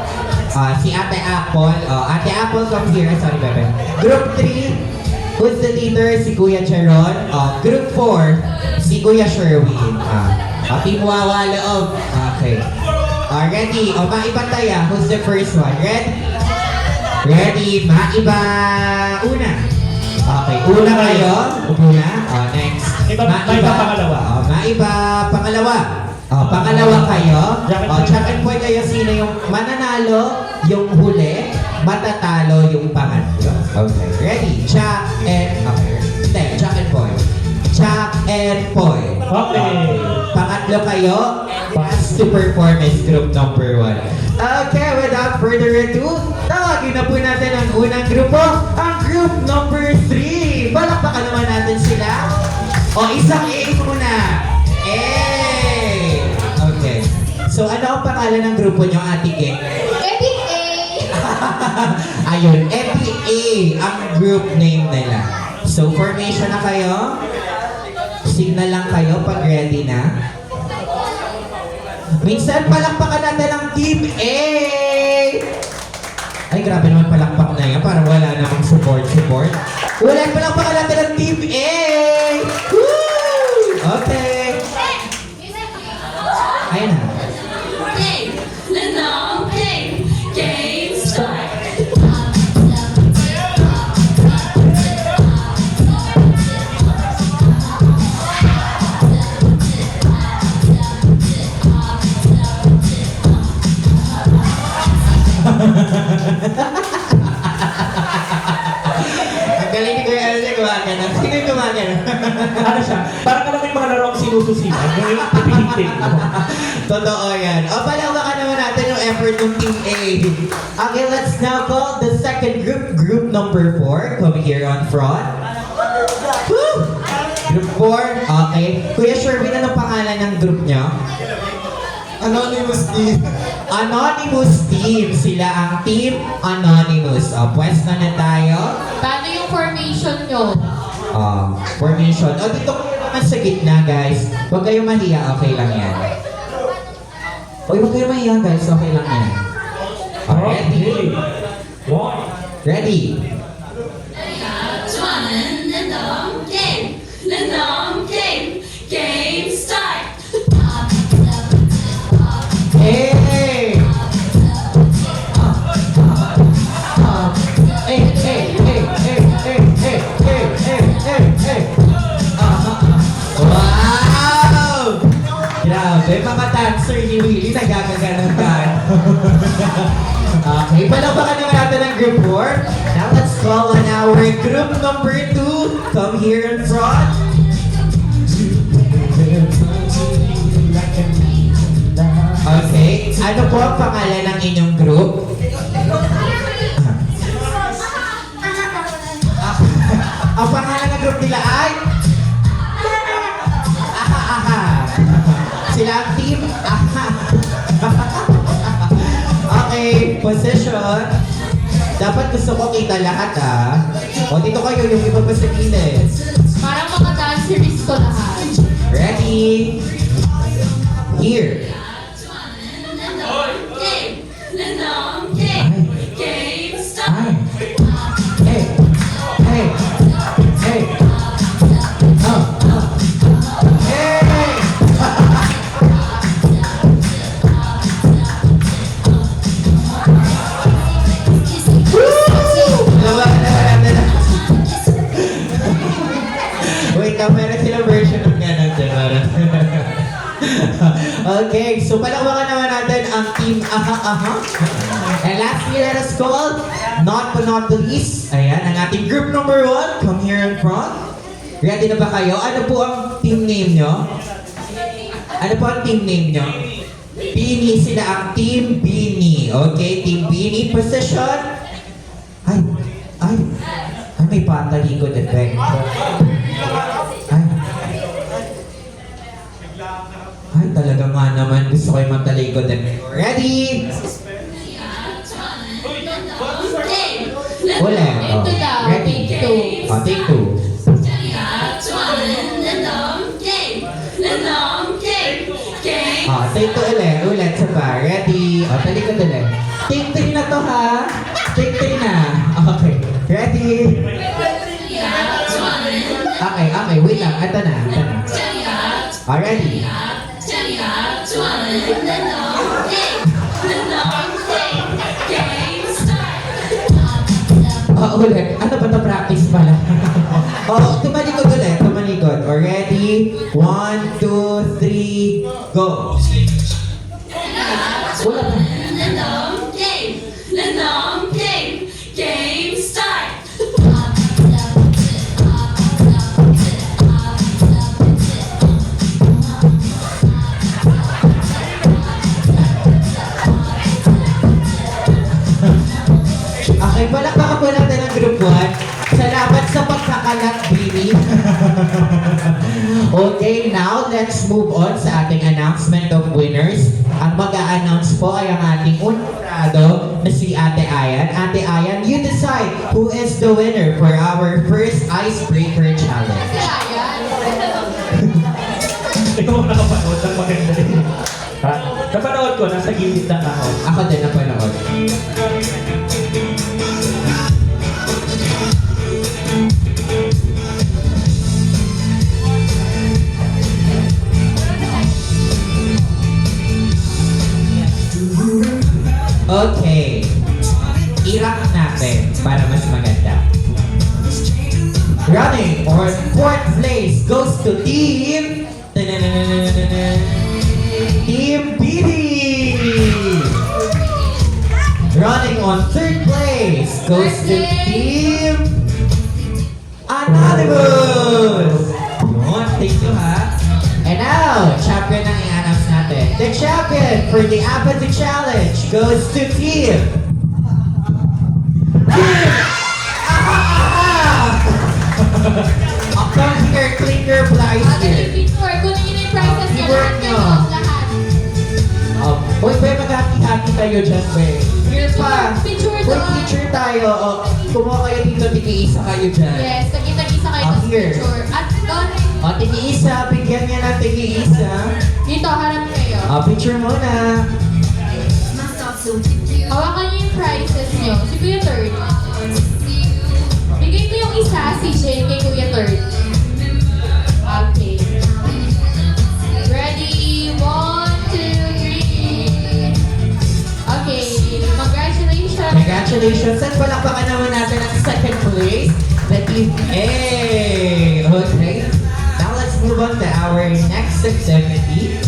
Si Ate Apple. Ate Apple, come here. Sorry, bebe. Group 3, who's the leader? Si Kuya Charon. Group 4, si Kuya Sherwin. Team Wawa Loob. Okay. Ready? Maiba tayo. Who's the first one? Ready? Ready? Maiba. Una. Okay. Una kayo. Una. Next. Maiba pangalawa. Maiba pangalawa. Pangalawa kayo. Check and point kayo sino yung mananalo, yung huli, matatalo yung pangatlo. Okay. Ready? Check and... Okay. Hindi. Check and point. Check and point. Okay. Pangatlo kayo. Last to perform is group number 1. Okay, without further ado, tawagin na po natin ang unang grupo, ang group number 3. Palakpakan naman natin sila. Isang A muna. A. Okay. So, ano ang pangalan ng grupo nyo, Ate King? Epic A. Ayun, FBA ang group name nila. So, formation na kayo. Signal lang kayo pag ready na. Minsan, palakpakan natin ang Team A! Ay, grabe naman palakpak na yan. Parang wala namang support. Wala, palakpakan natin ang Team A! Woo! Okay. Ayun na. Game start. Ang galing ni Kuya Elsie gumagana. Sino yung gumagana? Ano siya? Parang alam mo yung mga larong sinususiman. Yung pipihitin mo. Totoo yan. Palawakan naman natin yung effort ng Team A. Okay, let's now call the second group. Group number 4. Come here on front. Woo! Group 4. Okay. Kuya Sherwin, anong pangalan ng group niyo? Anonymous team. Anonymous Team. Sila ang Team Anonymous. Pwesto na tayo. Paano yung formation nyo? Formation. Dito kayo naman sa gitna, guys. Huwag kayong mahiya. Okay lang yan. Huwag kayong mahiya, guys. Okay lang yan. Ready? Ready? Game start. Hey! Hey! Wow! Grabe, mga dancer ni Willie nagaganda Okay, palakpakan naman natin ang group 4. Now let's call on our group number 2. Come here in front. Okay, ano po ang pangalan ng inyong group? Ang pangalan ng group nila ay? Aha. Sila ang team? Aha. Okay, position. Dapat gusto ko kita lahat O dito kayo, yung iba pa sa gilid. Parang mga danceries ko lahat. Ready? Here. Ay. Hey. Hey. Hey. Hey. Wait, meron silang version ng ganun dyan. Okay, so palakpakan naman natin ang team Aha. And lastly, let us call, not but not the least, ayan, ang ating group number 1. Come here in front. Ready na ba kayo? Ano po ang team name nyo? Ano po ang team name nyo? Beanie, sila ang Team Beanie. Okay, Team Beanie, position. Ay, may patalikod effect. Ay, talaga nga naman. Gusto ko yung matalikod effect. Ready? Ulit. Ito daw, Ready? take two. Take 2. Take 2 ulit sa pa. Ready? Talikod ulit. Take 3 na to ha. Take 3 na. Okay. Ready? Okay. Wait lang. Ito na. Ready? Ulit. Ano ba ito? Practice pala. Tumalikod ulit. Ready? 1, 2, 3, go! Wala pa. Game start! Okay, palakpakan po natin ang group 1. Salamat sa pagkakalat, Beanie. Okay, now let's move on sa ating announcement of winners. Ang mag-a-announce po ay ang ating unurado na si Ate Ayan. Ate Ayan, you decide who is the winner for our first Icebreaker Challenge. Ayan. Ikaw ang nakapanood ng maganda rin. Ha? Napanood ko, nasa gilid lang ako. Ako din napanood. Okay. I-rank natin para mas maganda. Running on 4th place goes to Team... Team BD! Running on 3rd place goes to Team... Anonymous! Yun, thank you ha. And now, champion ang i-announce natin. The champion for the Apathy Challenge goes to Team... Come here, Clinger Blythe here. Picture, kunin niyo na yung prizes niya. Teamwork Lahat nyo. kayo, lahat. Uy, Be, mag-happy-happy tayo dyan, Be. Here pa. Picture Uy, doon. picture tayo. Kumuha kayo dito, tigi-isa kayo dyan. Yes, tagi-tagisa kayo ng Here. picture. At doon, Tigi-isa, bigyan niya ng tigi-isa. dito, harap kayo. Picture muna. Hawakan niyo yung prizes niyo. Si Kuya Third. Bigay ko yung isa, si Jay, kay Kuya Third. Okay. Ready? 1, 2, 3. Okay. Congratulations. Congratulations. At palakpakan naman natin ang 2nd place. The Team A. Okay. Now let's move on to our next activity.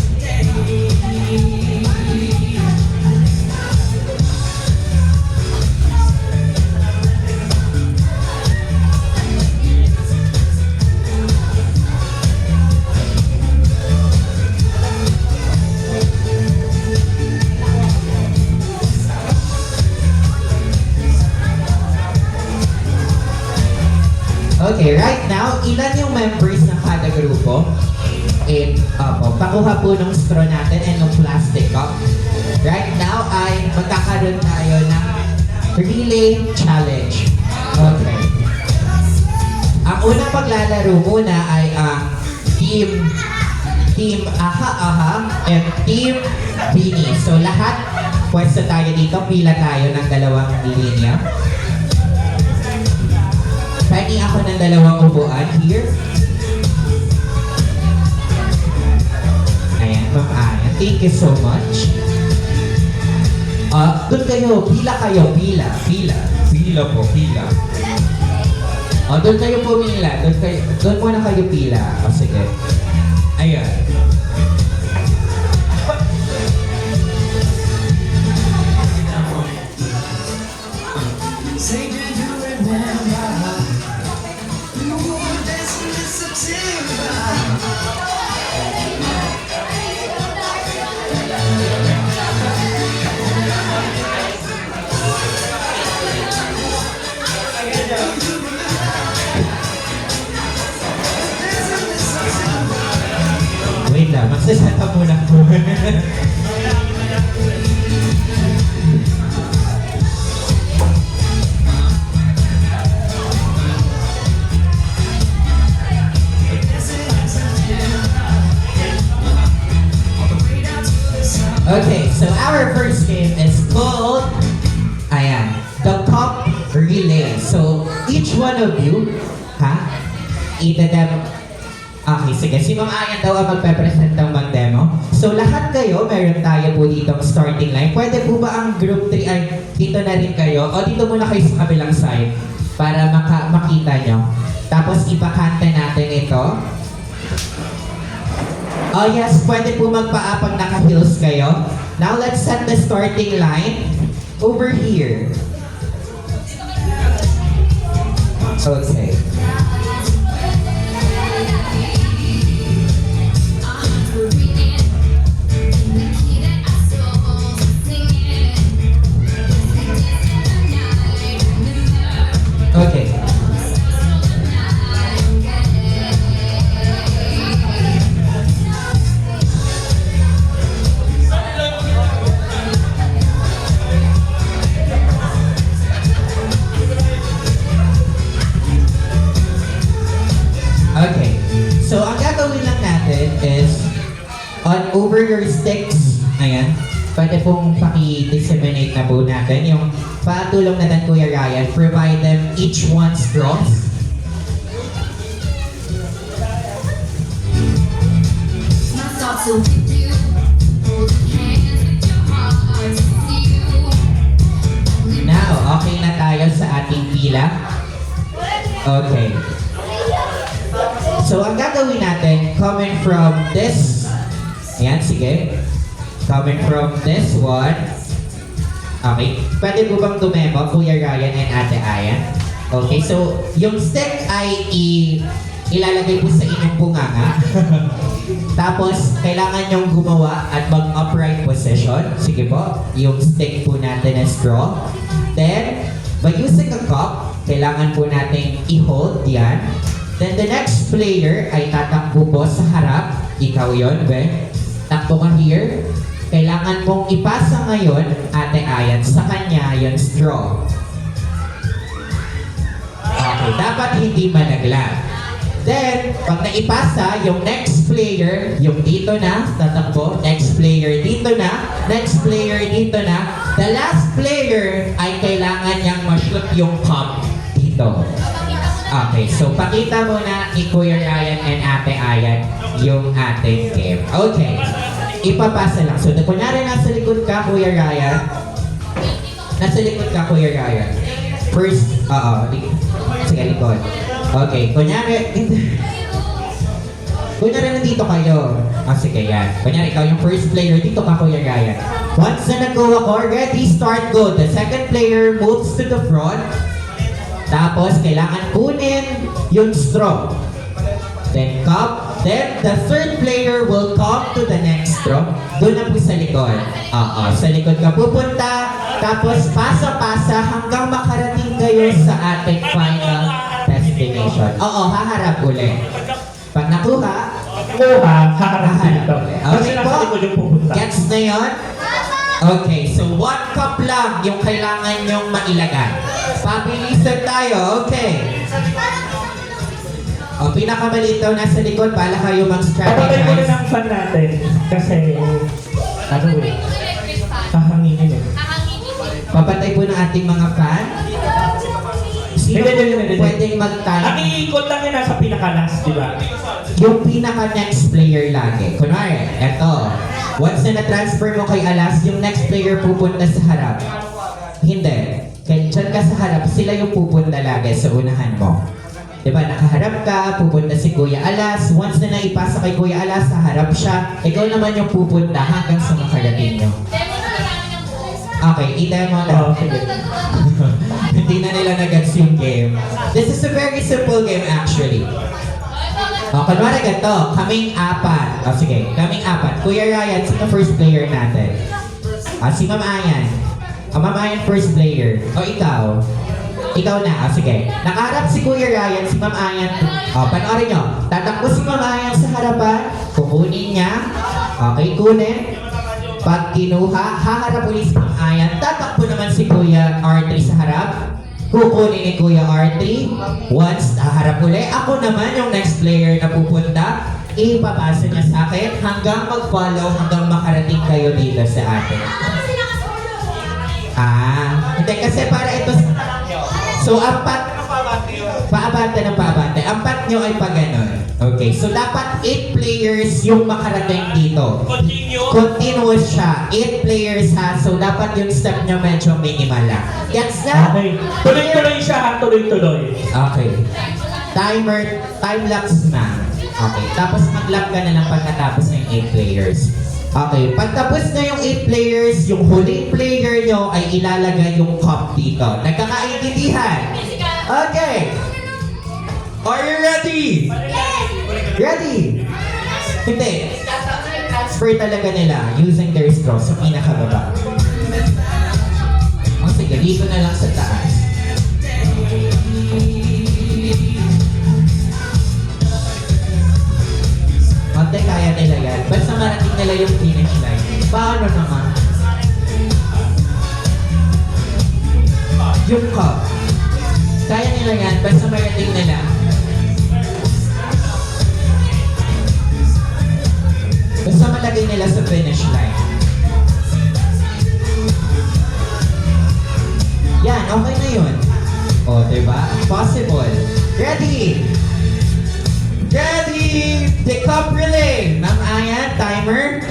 Okay, right now, ilan yung members ng kada grupo? 8. Opo. Pakuha po ng straw natin and ng plastic cup. Right now ay magkakaroon tayo ng relay challenge. Okay. Ang unang paglalaro muna ay Team Aha and Team Bini. So lahat, pwesto tayo dito, pila tayo ng dalawang linya. Pwede ako ng dalawang upuan here. Ayan, Ma'am Ayan. Thank you so much. Doon kayo, pila kayo, pila. Pila po, pila. Doon kayo pumila. Doon muna kayo pila. Sige. Ayan. Wait lang, magsasat up muna po. Okay, so our first game is called, ayan, the cup relay. So, each one of you, okay, sige. Si Ma'am Ayan daw ang magpe-present ng mag-demo. So, lahat kayo, meron tayo po ditong starting line. Pwede po ba ang group 3 ay dito na rin kayo? O dito muna kayo sa kabilang side para makita nyo. Tapos, ipakanta natin ito. Oh yes, pwede po magpaapag naka-heels kayo. Now, let's set the starting line over here. Okay. Okay. Okay. So, ang gagawin lang natin is over your sticks, ayan, pwede pong paki-disseminate na po natin yung patulong natin Kuya Ryan, provide them each one straws. Now, okay na tayo sa ating pila. Okay. So, ang gagawin natin, coming from this, ayan, sige. Coming from this one, okay. Pwede po bang tumemo, Kuya Ryan and Ate Ayan? Okay, so, yung stick ay ilalagay po sa inyong bunganga. Tapos, kailangan nyong gumawa at mag-upright position. Sige po, yung stick po natin na straw. Then, by using a cup, kailangan po natin i-hold yan. Then, the next player ay tatakbo po sa harap. Ikaw yon, be. Takbo ka here. Kailangan mong ipasa ngayon, Ate Ayan, sa kanya yung straw. Okay, dapat hindi malaglag. Then, pag naipasa, yung next player, yung dito na, tatakbo, next player dito na, next player dito na, the last player ay kailangan niyang ma-shoot yung cup dito. Okay, so pakita mo na ni Kuya Ryan and Ate Ayan yung ating game. Okay, ipapasa lang. So, kunyari nasa likod ka, Kuya Ryan. Nasa likod ka, Kuya Ryan. First, sige, likod. Okay, kunyari nandito kayo. Sige, yan. Kunyari, ikaw yung first player, dito ka, Kuya Ryan. Once na nag-go ako, ready, start, go. The second player moves to the front. Tapos, kailangan kunin yung straw. Then, cup. Then, the third player will come to the next straw. Doon na po sa likod. Sa likod ka pupunta. Tapos, pasa-pasa hanggang makarating kayo sa ating final destination. position. Oo, haharap uli. Pag nakuha, Kuha, haharap dito. Kasi okay nasa po. likod yung pupunta. Gets na yun? Okay, so 1 cup lang yung kailangan nyong mailagay. Pabilisan tayo, okay. O, pinakamaliit daw nasa likod, pala kayo Papatay ko rin mag-strategize. ang fan natin. Kasi, ano eh, hahanginin eh. Papatay po ng ating mga fan. Sino Hindi, po hindi, yung hindi. pwedeng mag-time? Ang iikot lang yun nasa pinakalas, di ba? Yung pinaka-next player lagi. Kunwari, eto. Once na na-transfer mo kay Alas, yung next player pupunta sa harap. Hindi. Kaya dyan ka sa harap, sila yung pupunta lagi sa unahan mo. Diba, nakaharap ka, pupunta si Kuya Alas. Once na naipasa kay Kuya Alas, sa harap siya, ikaw naman yung pupunta hanggang sa makarating nyo. Okay, i-demo na. Oo, sige. Hindi na nila nag-gets yung game. This is a very simple game actually. O, kunwari ganito, kaming apat. O, sige, kaming apat. Kuya Ryan, sino first player natin? Si Ma'am Ayan. Ma'am Ayan first player. O, ikaw? Ikaw na. O, sige. Nakaharap si Kuya Ryan, si Ma'am Ayan. O, panoorin nyo. Tatakbo si Ma'am Ayan sa harapan. Kukunin niya. Okay, kunin. Pag kinuha, haharap ulit si Ma'am Ayan. Tatakbo naman si Kuya R3 sa harap. Kukunin ni Kuya R3. Once haharap ulit, ako naman yung next player na pupunta. Ipapasa niya sa akin hanggang mag-follow, hanggang makarating kayo dito sa atin. Hindi kasi para ito so, paabante ng paabante. Ang pat nyo ay pa ganon. Okay, so dapat 8 players yung makarating dito. Continuous siya. 8 players ha. So dapat yung step nyo medyo minimal lang. Gets na? Okay. Tuloy-tuloy siya ha, tuloy-tuloy. Okay. Time lapse na. Okay. Tapos mag-lap ka na lang pagkatapos ng 8 players. Okay. Pagtapos na yung 8 players, yung huling player nyo ay ilalagay yung cup dito. Nagkakaintindihan? Okay. Are you ready? Ready? Hindi. Transfer talaga nila using their straw sa pinakababa. O sige, dito na lang sa taas. Onte, kaya nila yan. Basta marating nila yung finish line. Paano naman? Yung cup. Kaya nila yan. Basta marating nila. Basta malagay nila sa finish line. Yan, okay na yun. O, diba? Possible. Ready? Ready? The cup relay. Ma'am Ayan, timer.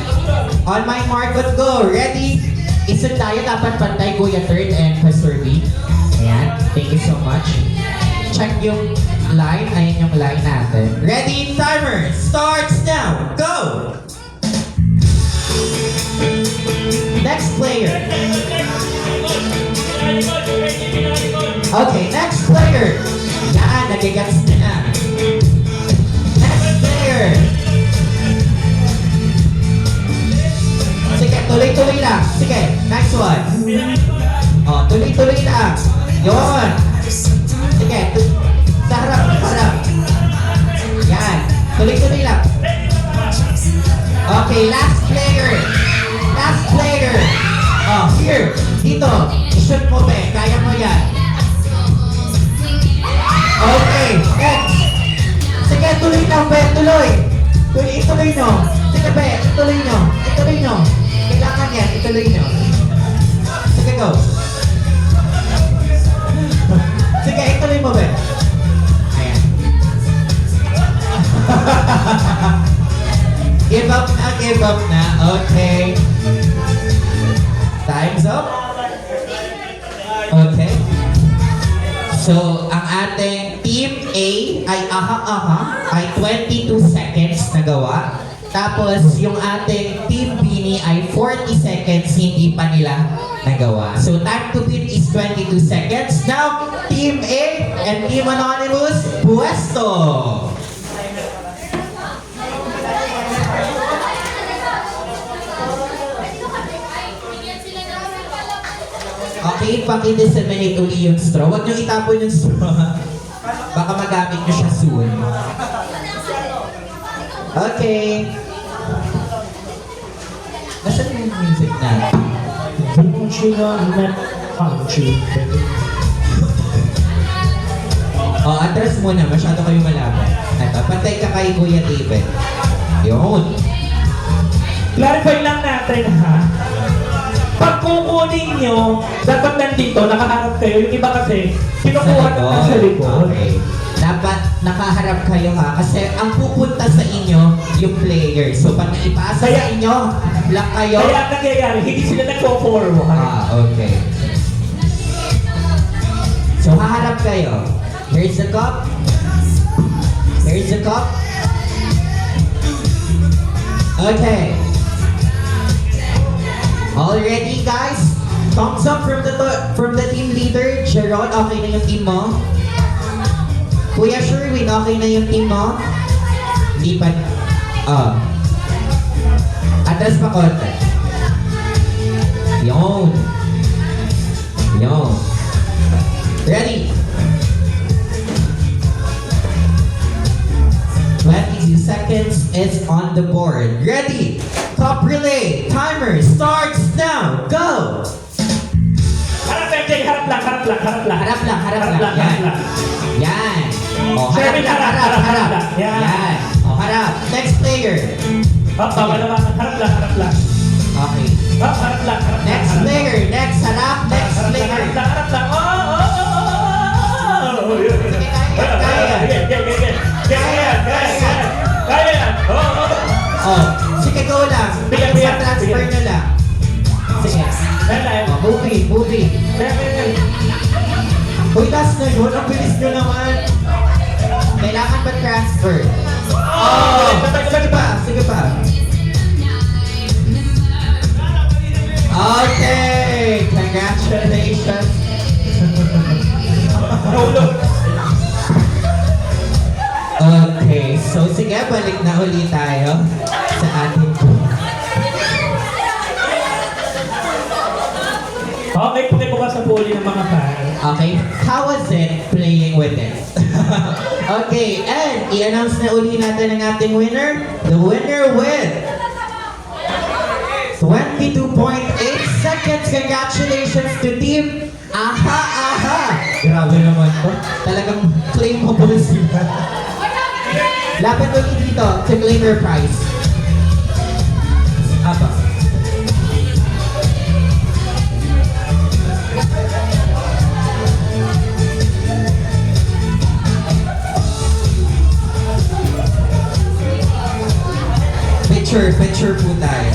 On my mark, let's go. Ready? Isa tayo, dapat pantay Kuya Third and Pastor B. Ayan, thank you so much. Check yung line. Ayan yung line natin. Ready? Timer starts now. Go! Next player. Okay, next player. Yan, nagigats na yan. Next player. Sige, tuloy-tuloy lang. Sige, next one. Oh, tuloy-tuloy lang. Yun. Sige, sa harap. Yan, tuloy-tuloy lang. Okay, last player. Last player. Oh, here. Dito. I-shoot mo, be. Kaya mo yan. Okay, next. Sige, tuloy na, be. Tuloy. Ituloy nyo. Sige, be. Ituloy nyo. Ituloy nyo. Kailangan yan. Ituloy nyo. Sige, go. Sige, ituloy mo, be. Ayan. Give up na. Okay. Time's up. Okay. So, ang ating Team A ay ay 22 seconds na gawa. Tapos, yung ating Team B ay 40 seconds hindi pa nila nagawa. So, time to beat is 22 seconds. Now, Team A and Team Anonymous, puesto! Okay, paki-disseminate uli yung straw. Huwag nyo itapon yung straw. Baka magamit nyo siya soon. Okay. Nasaan yung music na? Don't you know that country? Oh, atras muna. Masyado kayo malapit. Ito, pantay ka kay Kuya David. Yun. Clarify lang natin ha. Pag kukunin nyo, dapat nandito, nakaharap kayo. Yung iba kasi, kinukuha na sa likod. Okay. Dapat nakaharap kayo ha. Kasi ang pupunta sa inyo, yung player. So, pag naipasa sa inyo, lock kayo. Kaya ang nangyayari, hindi sila nagpo-forward. Okay. So, haharap kayo. Here's the cup. Here's the cup. Okay. All ready, guys? Thumbs up from the team leader. Gerald, okay na yung team mo? Kuya Sherwin, okay na yung team mo? Hindi pa. Atras pa konti. Yun. Yun. Ready? 20 seconds is on the board. Ready? Cup relay. Timer starts now. Go! Harap MJ, harap lang. Harap lang. Harap lang, Yan. harap lang. Yan. Oh, harap Sherwin, lang, harap. harap. Yan. Yan. Oh, harap. Next player. Bawal naman. Harap lang. Okay. Harap lang. Next player. Next harap. Next player. Harap lang. Sige, kaya. Oh, sige, go lang. Sa transfer na lang. Sige. Oh, movie. Uy, last na yun. Ang bilis nyo naman. Kailangan ba transfer? Oh! Sige pa. Okay! Congratulations! Okay, so sige, balik na ulit tayo sa ating Okay, pakibukas sa puli ng mga fan. Okay, how was it playing with it? Okay, and i-announce na uli natin ang ating winner. The winner with 22.8 seconds. Congratulations to Team Aha! Grabe naman to. Talagang claimable sila. Lapit ulit dito to claim your prize. Apa? Picture po tayo.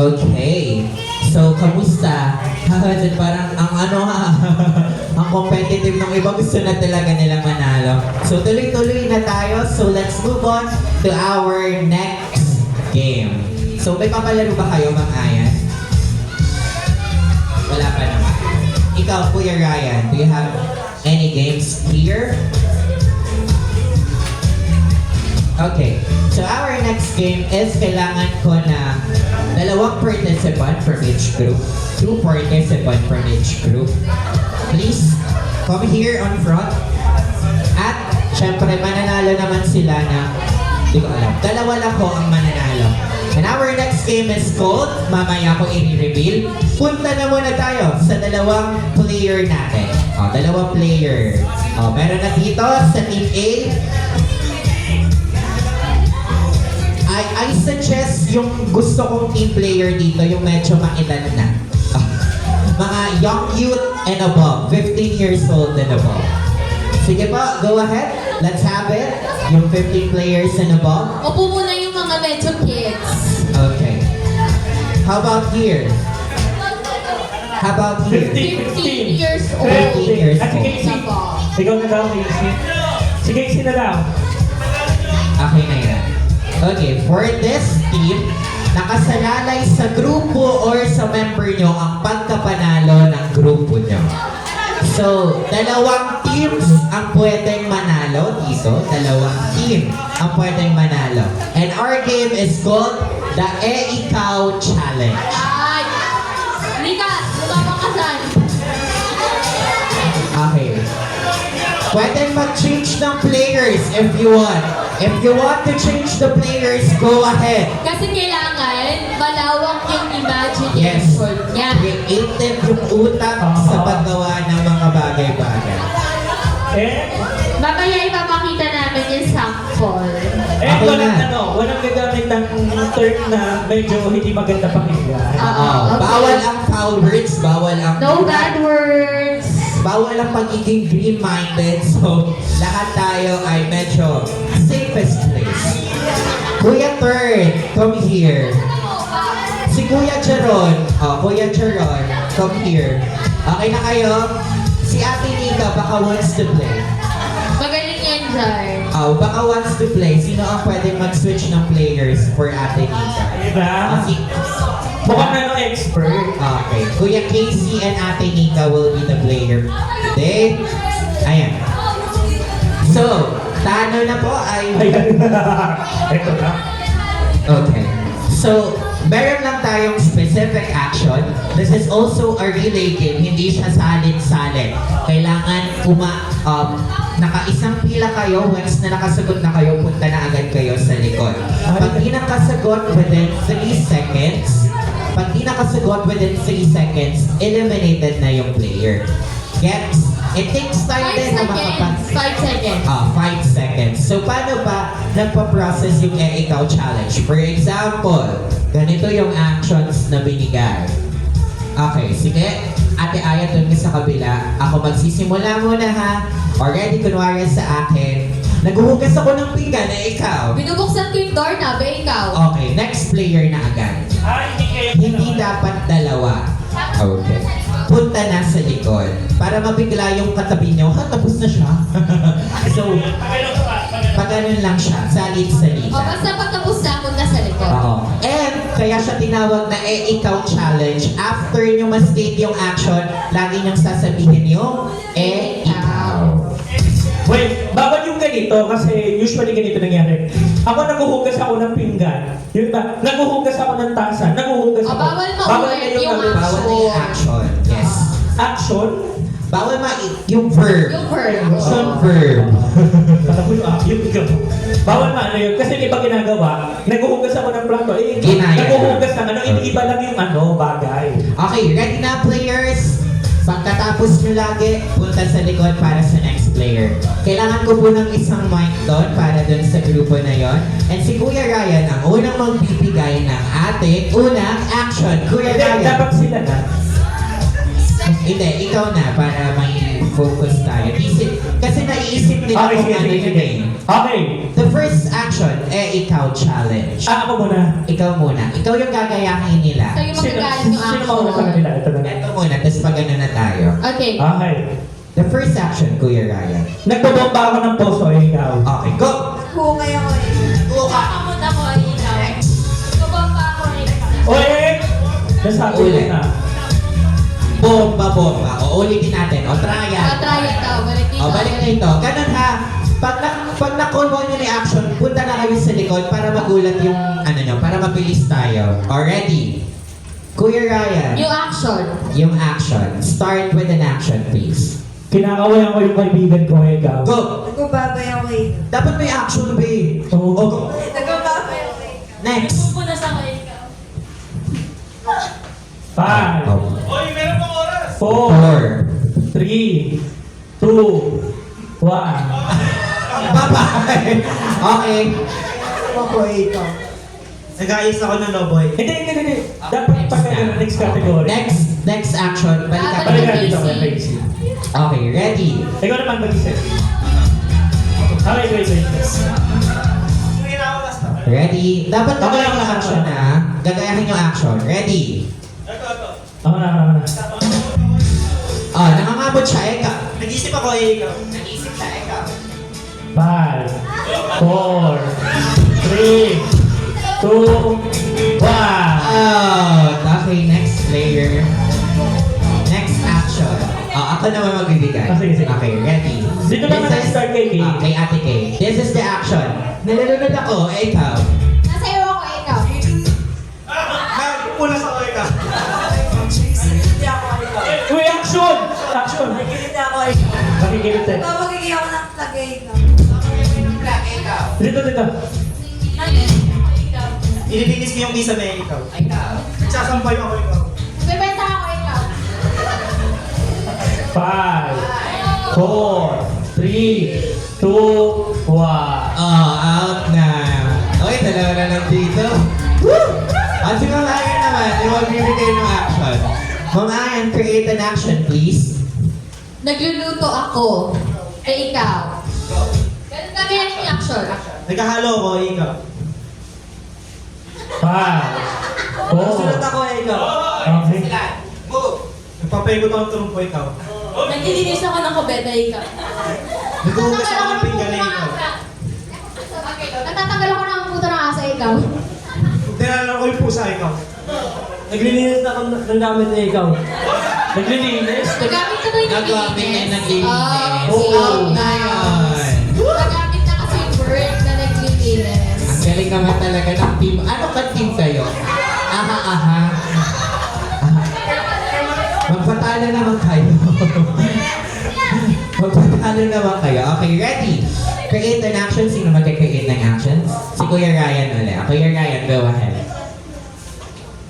Okay. So, kamusta? Hahasin parang ang ang competitive ng iba gusto na talaga nilang manalo. So, tuloy-tuloy na tayo. So, let's move on to our next game. So, may papalaro ba kayo, Mang Ayan? Wala pa naman. Ikaw, Kuya Ryan, do you have any games here? Okay. So, our next game is kailangan ko na 2 participant from each group. 2 participant from each group. Please, come here on front. At, syempre, mananalo naman sila na, di ko alam, 2 lang ko ang mananalo. And our next game is called, mamaya ko i-reveal. Punta na muna tayo sa 2 player natin. O, 2 player. O, meron na dito sa Team A. I suggest yung gusto kong team player dito, yung medyo maedad na. Mga young youth and above, 15 years old and above. Sige pa, go ahead. Let's have it. Yung 15 players and above. Opo muna yung mga medyo kids. Okay. How about here? How about here? 15 years old. 15 years At sige, old. Isa pa. Ikaw na daw, Casey. Sige, Casey na daw. Okay na yan. Okay, for this team, nakasalalay sa grupo or sa member nyo ang pagkapanalo ng grupo nyo. So, dalawang teams ang pwedeng manalo dito. Dalawang team ang pwedeng manalo. And our game is called the Ikaw Challenge. Ay! Nika, sumama ka saan? Okay. Pwede mag-change ng players if you want. If you want to change the players, go ahead. Kasi kailangan malawak yung Yes. imagination niya. Creative yung utak sa paggawa ng mga bagay-bagay. Eh, Mamaya ipapakita namin yung sample. Okay walang na. walang gagamit ng term na medyo hindi maganda pakinggan. Oo. Okay. Bawal ang foul words, bawal ang... No bad words. Bawal ang pagiging green-minded. So, lahat tayo ay medyo safest place. Kuya Third, come here. Si Kuya Charon. Kuya Charon, come here. Okay na kayo? Si Ate Nika baka wants to play. Magaling yan, Jar. Baka wants to play. Sino ang pwedeng mag-switch ng players for Ate Nika? Diba? Mukhang ano expert. Okay. Kuya Casey and Ate Nika will be the player today. Ayan. So, Tano na po ay... Ayan. Ito na. Okay. So, meron lang tayong specific action. This is also a relay game. Hindi siya salin-salin. Kailangan nakaisang pila kayo. Once na nakasagot na kayo, punta na agad kayo sa likod. Pag di nakasagot within 3 seconds, eliminated na yung player. Gets? It takes time 5 din na seconds. 5 seconds. 5 seconds. So, paano ba nagpa-process yung Ikaw Challenge? For example, ganito yung actions na binigay. Okay, sige. Ate Aya, doon ka sa kabila. Ako magsisimula muna ha. Already, kunwari sa akin. Naghuhugas ako ng pinggan na ikaw. Binubuksan ko yung door na, ba ikaw? Okay, next player na agad. Hindi kayo. Hindi dapat dalawa. Okay. Punta na sa likod. Para mabigla yung katabi nyo, tapos na siya. So, pag ganun lang siya, salit-salita. O, basta pagtapos na, punta sa likod. Oo. And kaya siya tinawag na Ikaw Challenge. After nyo ma-state yung action, lagi niyong sasabihin yung Ikaw. Wait, bawal yung ganito kasi usually ganito nangyari. Ako naghuhugas ako ng pinggan. Yung ba? Naghuhugas ako ng tasa. Naghuhugas ako. Bawal maulit na yung gagawin. Bawal na yung action. Yes. Action? Bawal yung verb. Yung verb. Action verb. Kata ko yung ikaw. Bawal ano yun. Kasi di ba ginagawa, naghuhugas ako ng plato. Ginaya. Naghuhugas ng ano, iba lang yung bagay. Okay, ready na players? Pagkatapos nyo lagi, punta sa likod para sa next player. Kailangan ko po ng isang mic doon para doon sa grupo na yon. And si Kuya Ryan ang unang magbibigay ng ating unang action. Kuya Ryan. Dapat sila na. Hindi, ikaw na para may focus tayo. Kasi naiisip nila Okay, kung sige, ano sige, yun sige. eh. Okay. The first action, Ikaw Challenge. Ako muna. Ikaw muna. Ikaw yung gagayahin nila. Sa'yo magagalit yung Sino mauna sa action. kanila? Ito na. Ito muna, tapos pag ano na tayo. Okay. Okay. The first action, Kuya Ryan. Nagbobomba ako ng poso, ikaw. Okay, go! Hungay ako eh. Go ka! Kakamot ako, ikaw. Kumamba ako, ikaw. Oy! Nasabi ko Ulit. na. Bomba. O, ulitin natin. O, try yan. Try it daw. Balik dito. O, balik dito. Ganun ha. Pag na-call nyo ni action, punta na kayo sa likod para magulat yung ano nyo, para mabilis tayo. Already. Kuya Ryan, New action. yung action. Start with an action, please. Kinakawayan ko yung kaibigan ko, ikaw. Go! Nagbabay ako eh. Dapat may action, babe. Oo. O, go. Nagbabay ako eh. Next. Pupunas ako, ikaw. 5, Oh. Oy, meron pang oras! 4, 4. 3, 2, 1. Bye-bye. Okay. Ako eh, ikaw. Nag-ayos ako ng Noboy. Hindi. Dapat pag next category. Next action. Balikan. Balikan dito kay Tracy. Okay, ready? Ikaw naman mag-isip. Okay, wait. Hindi na ako last na. Ready? Dapat Okay, gagayahin yung okay. action ha. Gagayahin yung action. Ready? Ito. Ako na. Oh, nangangabot siya. Eka. Nag-isip ako ikaw. Nag-isip siya. Eka. 5, 4, 3, 2, 1. Oh, okay, next player. Next action. Oh, ako naman magbibigay. Ah, sige, sige. Okay, ready? Dito naman This is- start kay Kay. Kay Ate Kay. This is the action. Nalulunod ako, ikaw. Nasa iyo ako, ikaw. Pula sa ko ikaw. Uy, action! Action! Nakikilit eh. Magiging ako ng tagay ka. Dito, dito. Ililinis ko yung isa na ikaw. Ikaw. Nagsasampay ako ikaw. Bibenta ako, ikaw. 5, 4, 3, 2, 1. Oh, out na. Okay, dalawa na lang dito. Woo! At si Ma'am Ayan naman, yung magbibigay ng action. Ma'am Ayan, create an action, please. Nagluluto ako. Ikaw. Ganun kami yung action. Nagkahalo ako, ikaw. 5, 4. ako, ikaw. Okay. Nagpapaygot ako ng trumpo, ikaw. Naglilinis ako ng kubeta. Ikaw. Naghuhugas ako ng pinggan, ikaw. Natatanggal ako ng puto ng asa, ikaw. Tinalala ko yung pusa, ikaw. Naglilinis ako ng gamit na ikaw. Naglilinis? Nagamit ko na yung Nagwapit na naglilinis. Oo. Out na yun. Nagamit na kasi yung word na naglilinis. Ang galing naman talaga ng team. Ano ka team kayo? Aha, aha. Magpatalo naman kayo. Magpatalo naman kayo. Okay, ready? Create an action. Sino mag-create ng action? Si Kuya Ryan ulit. Kuya Ryan, go ahead.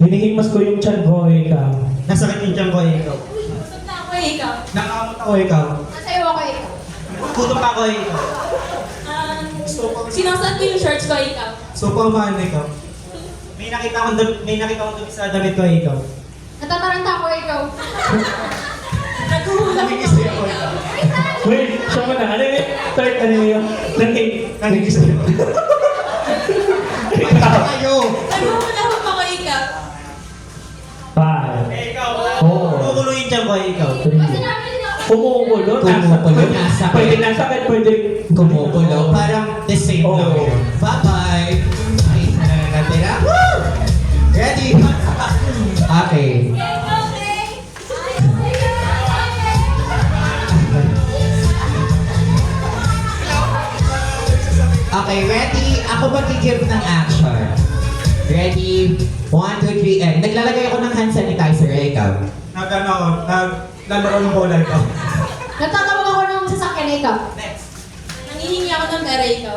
Hinihimas ko yung chan ko, ikaw. Nasakit yung tiyan ko, ikaw. Gusto na ako ikaw. Nakamot ako, ikaw. Nasa iyo ako, ikaw. Puto pa ako, ikaw. Sinasad ko yung shorts ko. Ikaw. So, pamahan ikaw. May nakita akong dumi sa damit ko, ikaw. Natataranta ako, ikaw. Naghuhula ko. Nangigisay ako, ikaw. Wait, siya mo na. Ano yun? Third, ano yun? Nangigisay ako. Ikaw. Kayo! Naghuhula ko ako. Ikaw. 5, Ikaw. 4, Kumukulo yung tiyan ko, ikaw. 3. Kumukulo? Kumukulo, nasa Pwede nasa akin, pwede. Kumukulo. Parang the same Oo. lang yun. Bye-bye. Ay, isa na lang natira. Woo! Ready? Okay. Okay, ready? Ako mag-give ng action. Ready? 1, 2, 3, and naglalagay ako ng hand sanitizer, ikaw. Naglalaro ng bola, ikaw. Nagtatawag ako ng sasakyan, ikaw. Nangihingi ako ng pera. Ikaw.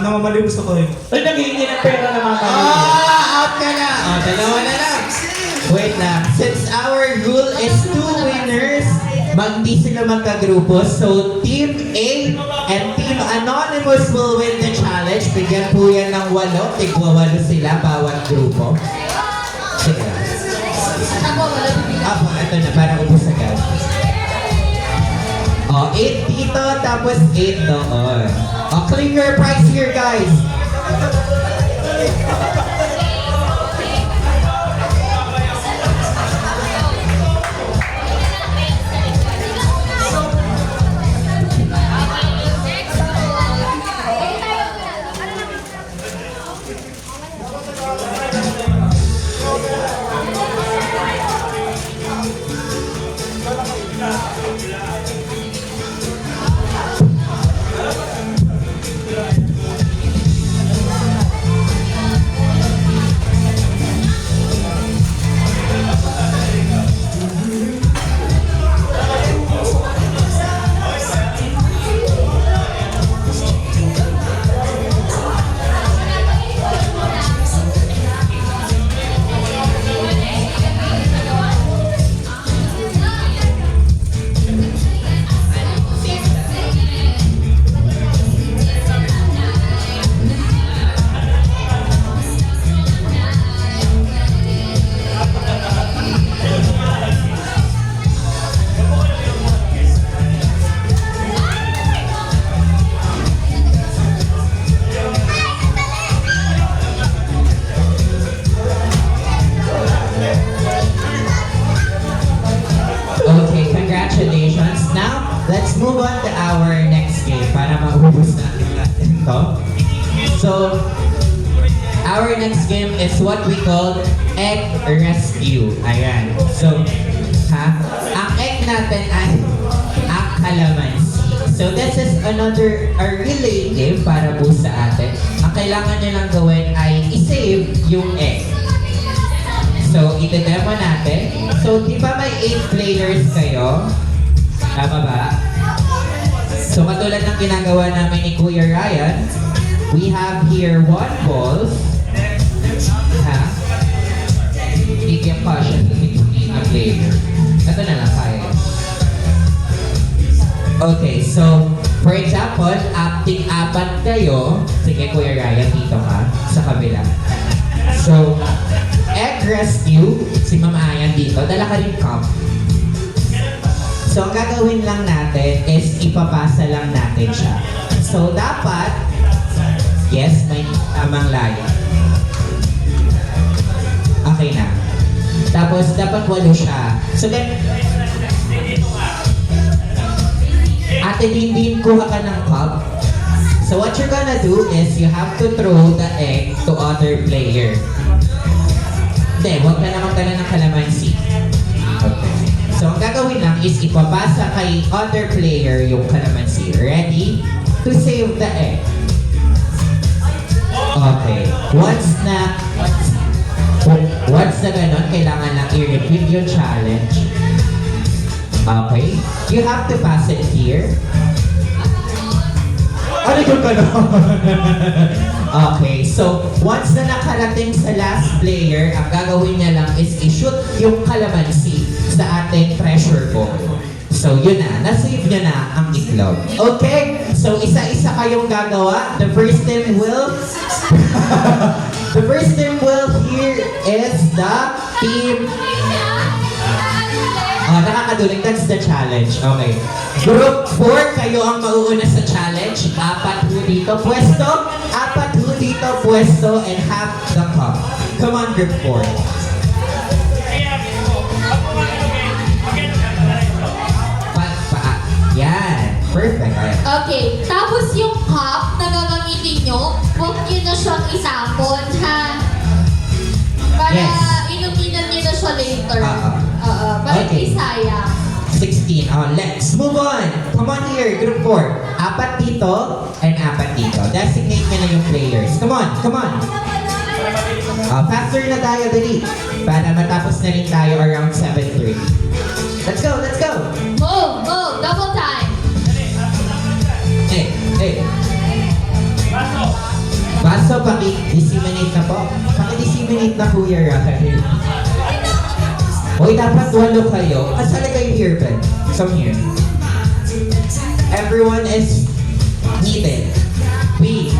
Namamalimos ako, ikaw. Ay, naghihingi ng pera ng mga kanina. Out ka na! Oh, dalawa na lang. Wait lang. Since our rule is 2 winners, hindi sila magkagrupo. So, Team A and Team Anonymous will win the challenge. Bigyan po yan ng 8. Tigwa-8 sila, bawat grupo. Sige lang. Ako, wala bibigyan. Apo, ito na. Parang ubus agad. Oh, 8 dito, tapos 8 doon. Oh, clean your price here, guys. game is what we call egg rescue. Ayan. So, ang egg natin ay ang calamansi. So, this is another relay game para po sa atin. Ang kailangan nyo lang gawin ay i-save yung egg. So, ite-demo natin. So, di ba may 8 players kayo? Tama ba? So, katulad ng ginagawa namin ni Kuya Ryan, we have here 1 ball. Bigyan pa siya sa player. Ito na lang kaya. Okay, so, for example, acting 4 kayo. Sige, Kuya Ryan, dito ka sa kabila. So, egg rescue, si Ma'am Ayan dito, dala ka rin cup. So, ang gagawin lang natin is ipapasa lang natin siya. So, dapat, yes, may tamang layo. Okay na. Tapos, dapat 8 siya. So, then, Ate Dindin, kuha ka ng cup. So, what you're gonna do is you have to throw the egg to other player. Hindi, huwag ka naman tala ng kalamansi. Okay. So, ang gagawin lang is ipapasa kay other player yung kalamansi. Ready? To save the egg. Okay. Once na ganun, kailangan lang i-repeat yung challenge. Okay. You have to pass it here. Ano yung gano'n? Okay, so once na nakarating sa last player, ang gagawin niya lang is i-shoot yung kalamansi sa ating treasure ball. So yun na, nasave niya na ang itlog. Okay, so isa-isa kayong gagawa. The first team will here is the team. Nakakaduling. That's the challenge. Okay. Group 4, kayo ang mauuna sa challenge. 4 ho dito pwesto. 4 ho dito pwesto and have the cup. Come on, group 4. Yan. Perfect. Ayan. Okay, tapos yung cup na gagamitin nyo, huwag nyo na siyang isapon, ha? Para Yes. inuminan nyo na siya later. Para Okay. hindi sayang. 16. Let's move on. Come on here, group 4. 4 dito and 4 dito. Designate nyo na yung players. Come on, come on. Faster na tayo, dali. Para matapos na rin tayo around 7:30. Let's go, let's go. Move, move, double time. Hey. Baso, paki-disseminate na po. Paki-disseminate na Kuya Rahel. Hoy, dapat 8 kayo. Asala kayo here, Ben? Come here. Everyone is needed. We.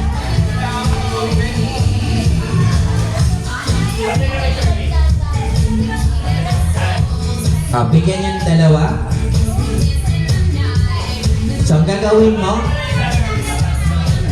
Bigyan niyo ng 2. So, ang gagawin mo,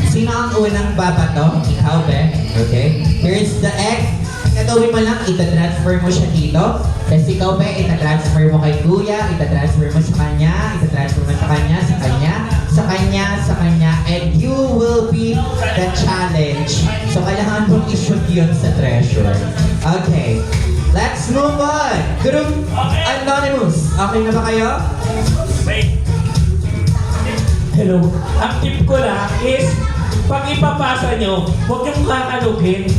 sino ang unang babato? Ikaw, Ben. Okay? Here's the egg. Ang gagawin mo lang, itatransfer mo siya dito. Tapos ikaw, Ben, itatransfer mo kay Kuya, itatransfer mo sa kanya, itatransfer mo sa kanya, sa kanya, sa kanya, sa kanya, and you will be the challenge. So, kailangan mong i-shoot yun sa treasure. Okay. Let's move on. Group Anonymous. Okay na ba kayo? Hello. Ang tip ko lang is, pag ipapasa nyo, huwag yung kakalugin.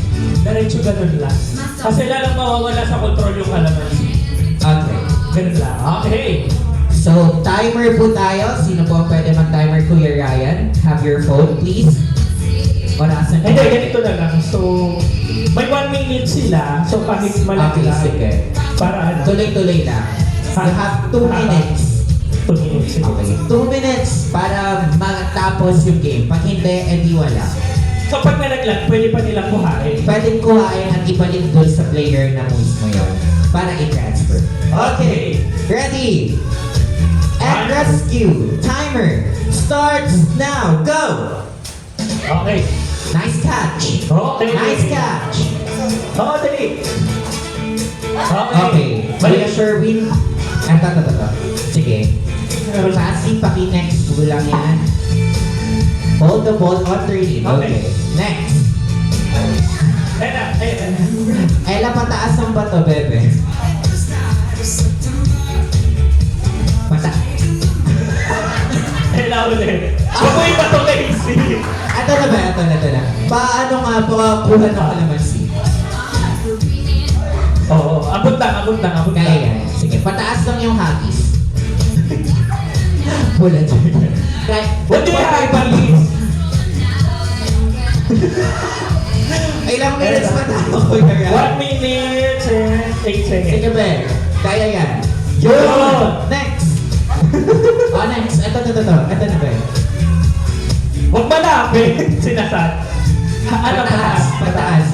Diretso ganun lang. Kasi lalong mawawala sa control yung kalamansi. Okay. Ganun lang. Okay. So, timer po tayo. Sino po ang pwede mag-timer? Kuya Ryan, have your phone, please. Orasan Hindi, ganito na lang. So, may 1 minute sila. So, kahit malaki Okay, lang. sige. Para ano? Tuloy-tuloy lang. You have 2 minutes. 2 minutes. Okay. 2 minutes para matapos yung game. Pag hindi, edi wala. So, pag nalaglag, pwede pa nilang kuhain. Pwedeng kuhain at ibalik doon sa player na mismo yun. Para i-transfer. Okay. Ready? Egg rescue. Timer starts now. Go! Okay. Nice catch. Okay. Nice catch. Oo, dali. Okay. Kuya Sherwin. Ito. Sige. Sassy, paki-next po lang yan. Hold the ball on 13. Okay. Next. Ayan na. Ella, pataas ang bato, bebe. Ella ulit. Huwag mo iba to Casey. Ito na ba? Ito na. Paano nga po kuha ng kalamansi? Oo, abot lang. Kaya yan. Sige, pataas lang yung hagis. Wala dyan. What do you have, Palis? Ilang minutes pa tayo, Kuya Ram? 1 minute and 8 seconds. Sige, be. Kaya yan. Yun! Next! Next. Ito. Ito na, be. Huwag malapit. Sinasad. Ano Pataas. pataas?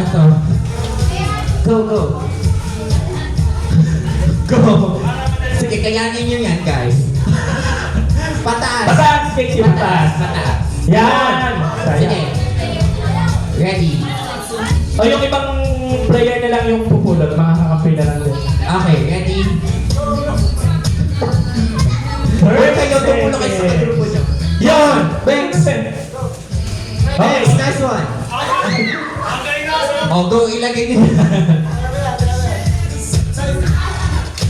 Ito. Go. Sige, kayanin nyo yan, guys. Pataas. Pataas, Casey. Pataas. Yan! Sige. Ready. O yung ibang player na lang yung pupulot. Mga kakampi na lang din. Okay, ready? Huwag kayo tumulong kayo sa grupo nyo. Yun! Next. Next, nice one. Go, ilagay nyo.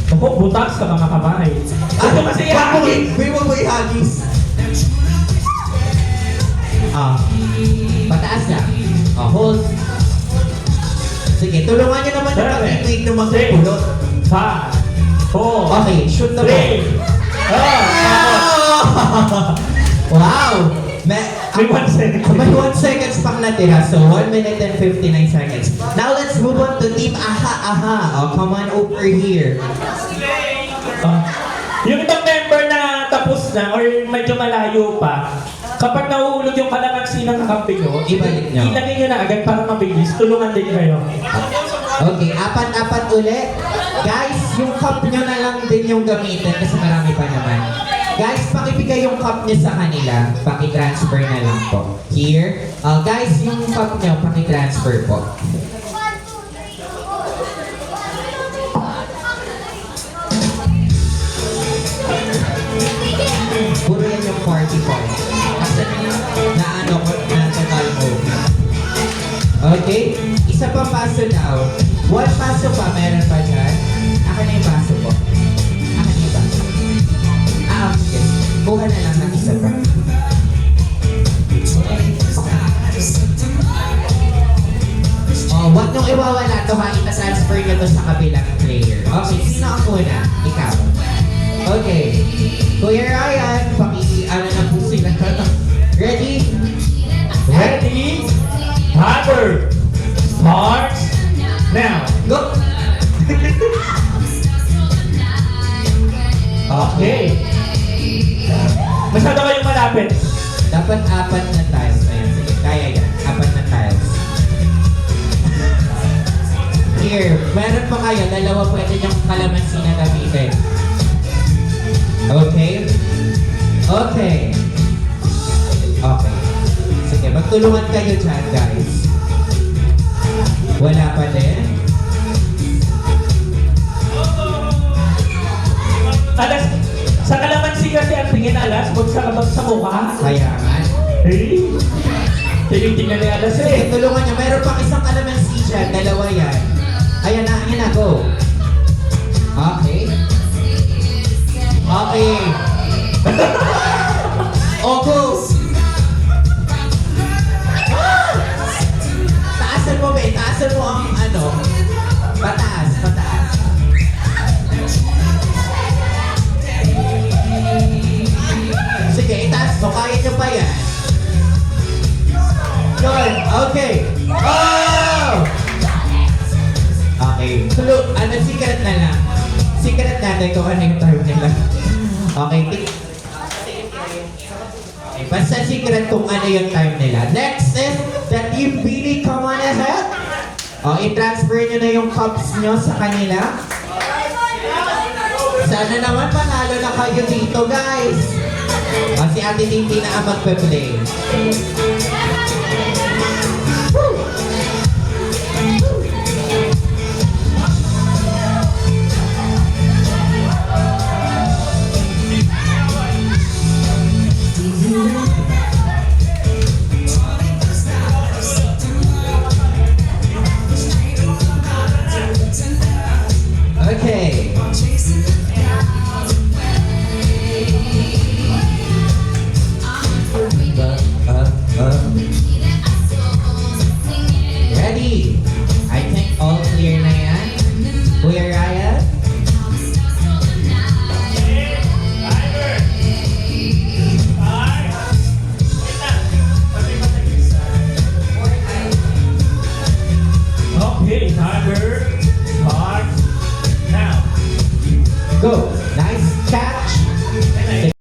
Ako, butas sa mga kamay. Ito kasi hagis. May mo ihagis. Pataas na. Hold. Sige, tulungan nyo naman yung pag-ibig ng mga pulot. 5, 4, Okay, shoot na po. 3, Wow! may 1 second. May 1 seconds pang natira, so 1 minute and 59 seconds. Now let's move on to Team Aha. Oh, come on over here. Yung ibang member na tapos na or medyo malayo pa, kapag nahuhulog yung kalamansi ng kakampi nyo, Ibalik nyo. ilagay nyo na agad para mabilis. Tulungan din kayo. Okay, apat-apat ulit. Guys, yung cup nyo na lang din yung gamitin kasi marami pa naman. Guys, pakibigay yung cup nyo sa kanila. Paki-transfer na lang po. Here. Guys, yung cup nyo, paki-transfer po. Puro yan yung party point. Kasi na ano ko, na total move. Okay? Isa pang paso daw. 1 paso pa, meron pa dyan. Akin na yung paso po. Akin na yung paso. Okay. Kuha na lang ng isa pa. Huwag niyong iwawala to ha. Ita-transfer niyo to sa kabilang player. Okay, sino ang una? Ikaw. Okay. Kuya Ryan, ano na po sila. Ready? Ready? Timer starts now. Go! Okay. Masyado kayong malapit. Dapat 4 na tiles. Ayan, sige. Kaya yan. 4 na tiles. Here, meron pa kayo. 2 pwede niyong kalamansi na gamitin. Okay? Okay. Okay. Sige, magtulungan kayo dyan, guys. Wala pa din. Alas, sa kalamansi kasi ang tingin alas, huwag sa kabag sa mukha. Kaya nga. Eh, tinitingnan ni alas Sige, eh. tulungan niyo. Meron pang isang kalamansi dyan. 2 yan. Ayan na. Go. Okay. Okay. Go. Taasan mo, be. Taasan mo ang ano. Pataas. Sige, itaas mo. Kaya niyo pa yan. Good. Okay. Oh! Okay. Secret na lang. Secret natin kung ano yung term nila. Okay. Basta secret kung ano yung time nila. Next is the Team Billy. Come on ahead. I-transfer nyo na yung cups nyo sa kanila. Sana naman panalo na kayo dito, guys. Si Ate Tintin na ang magpe-play.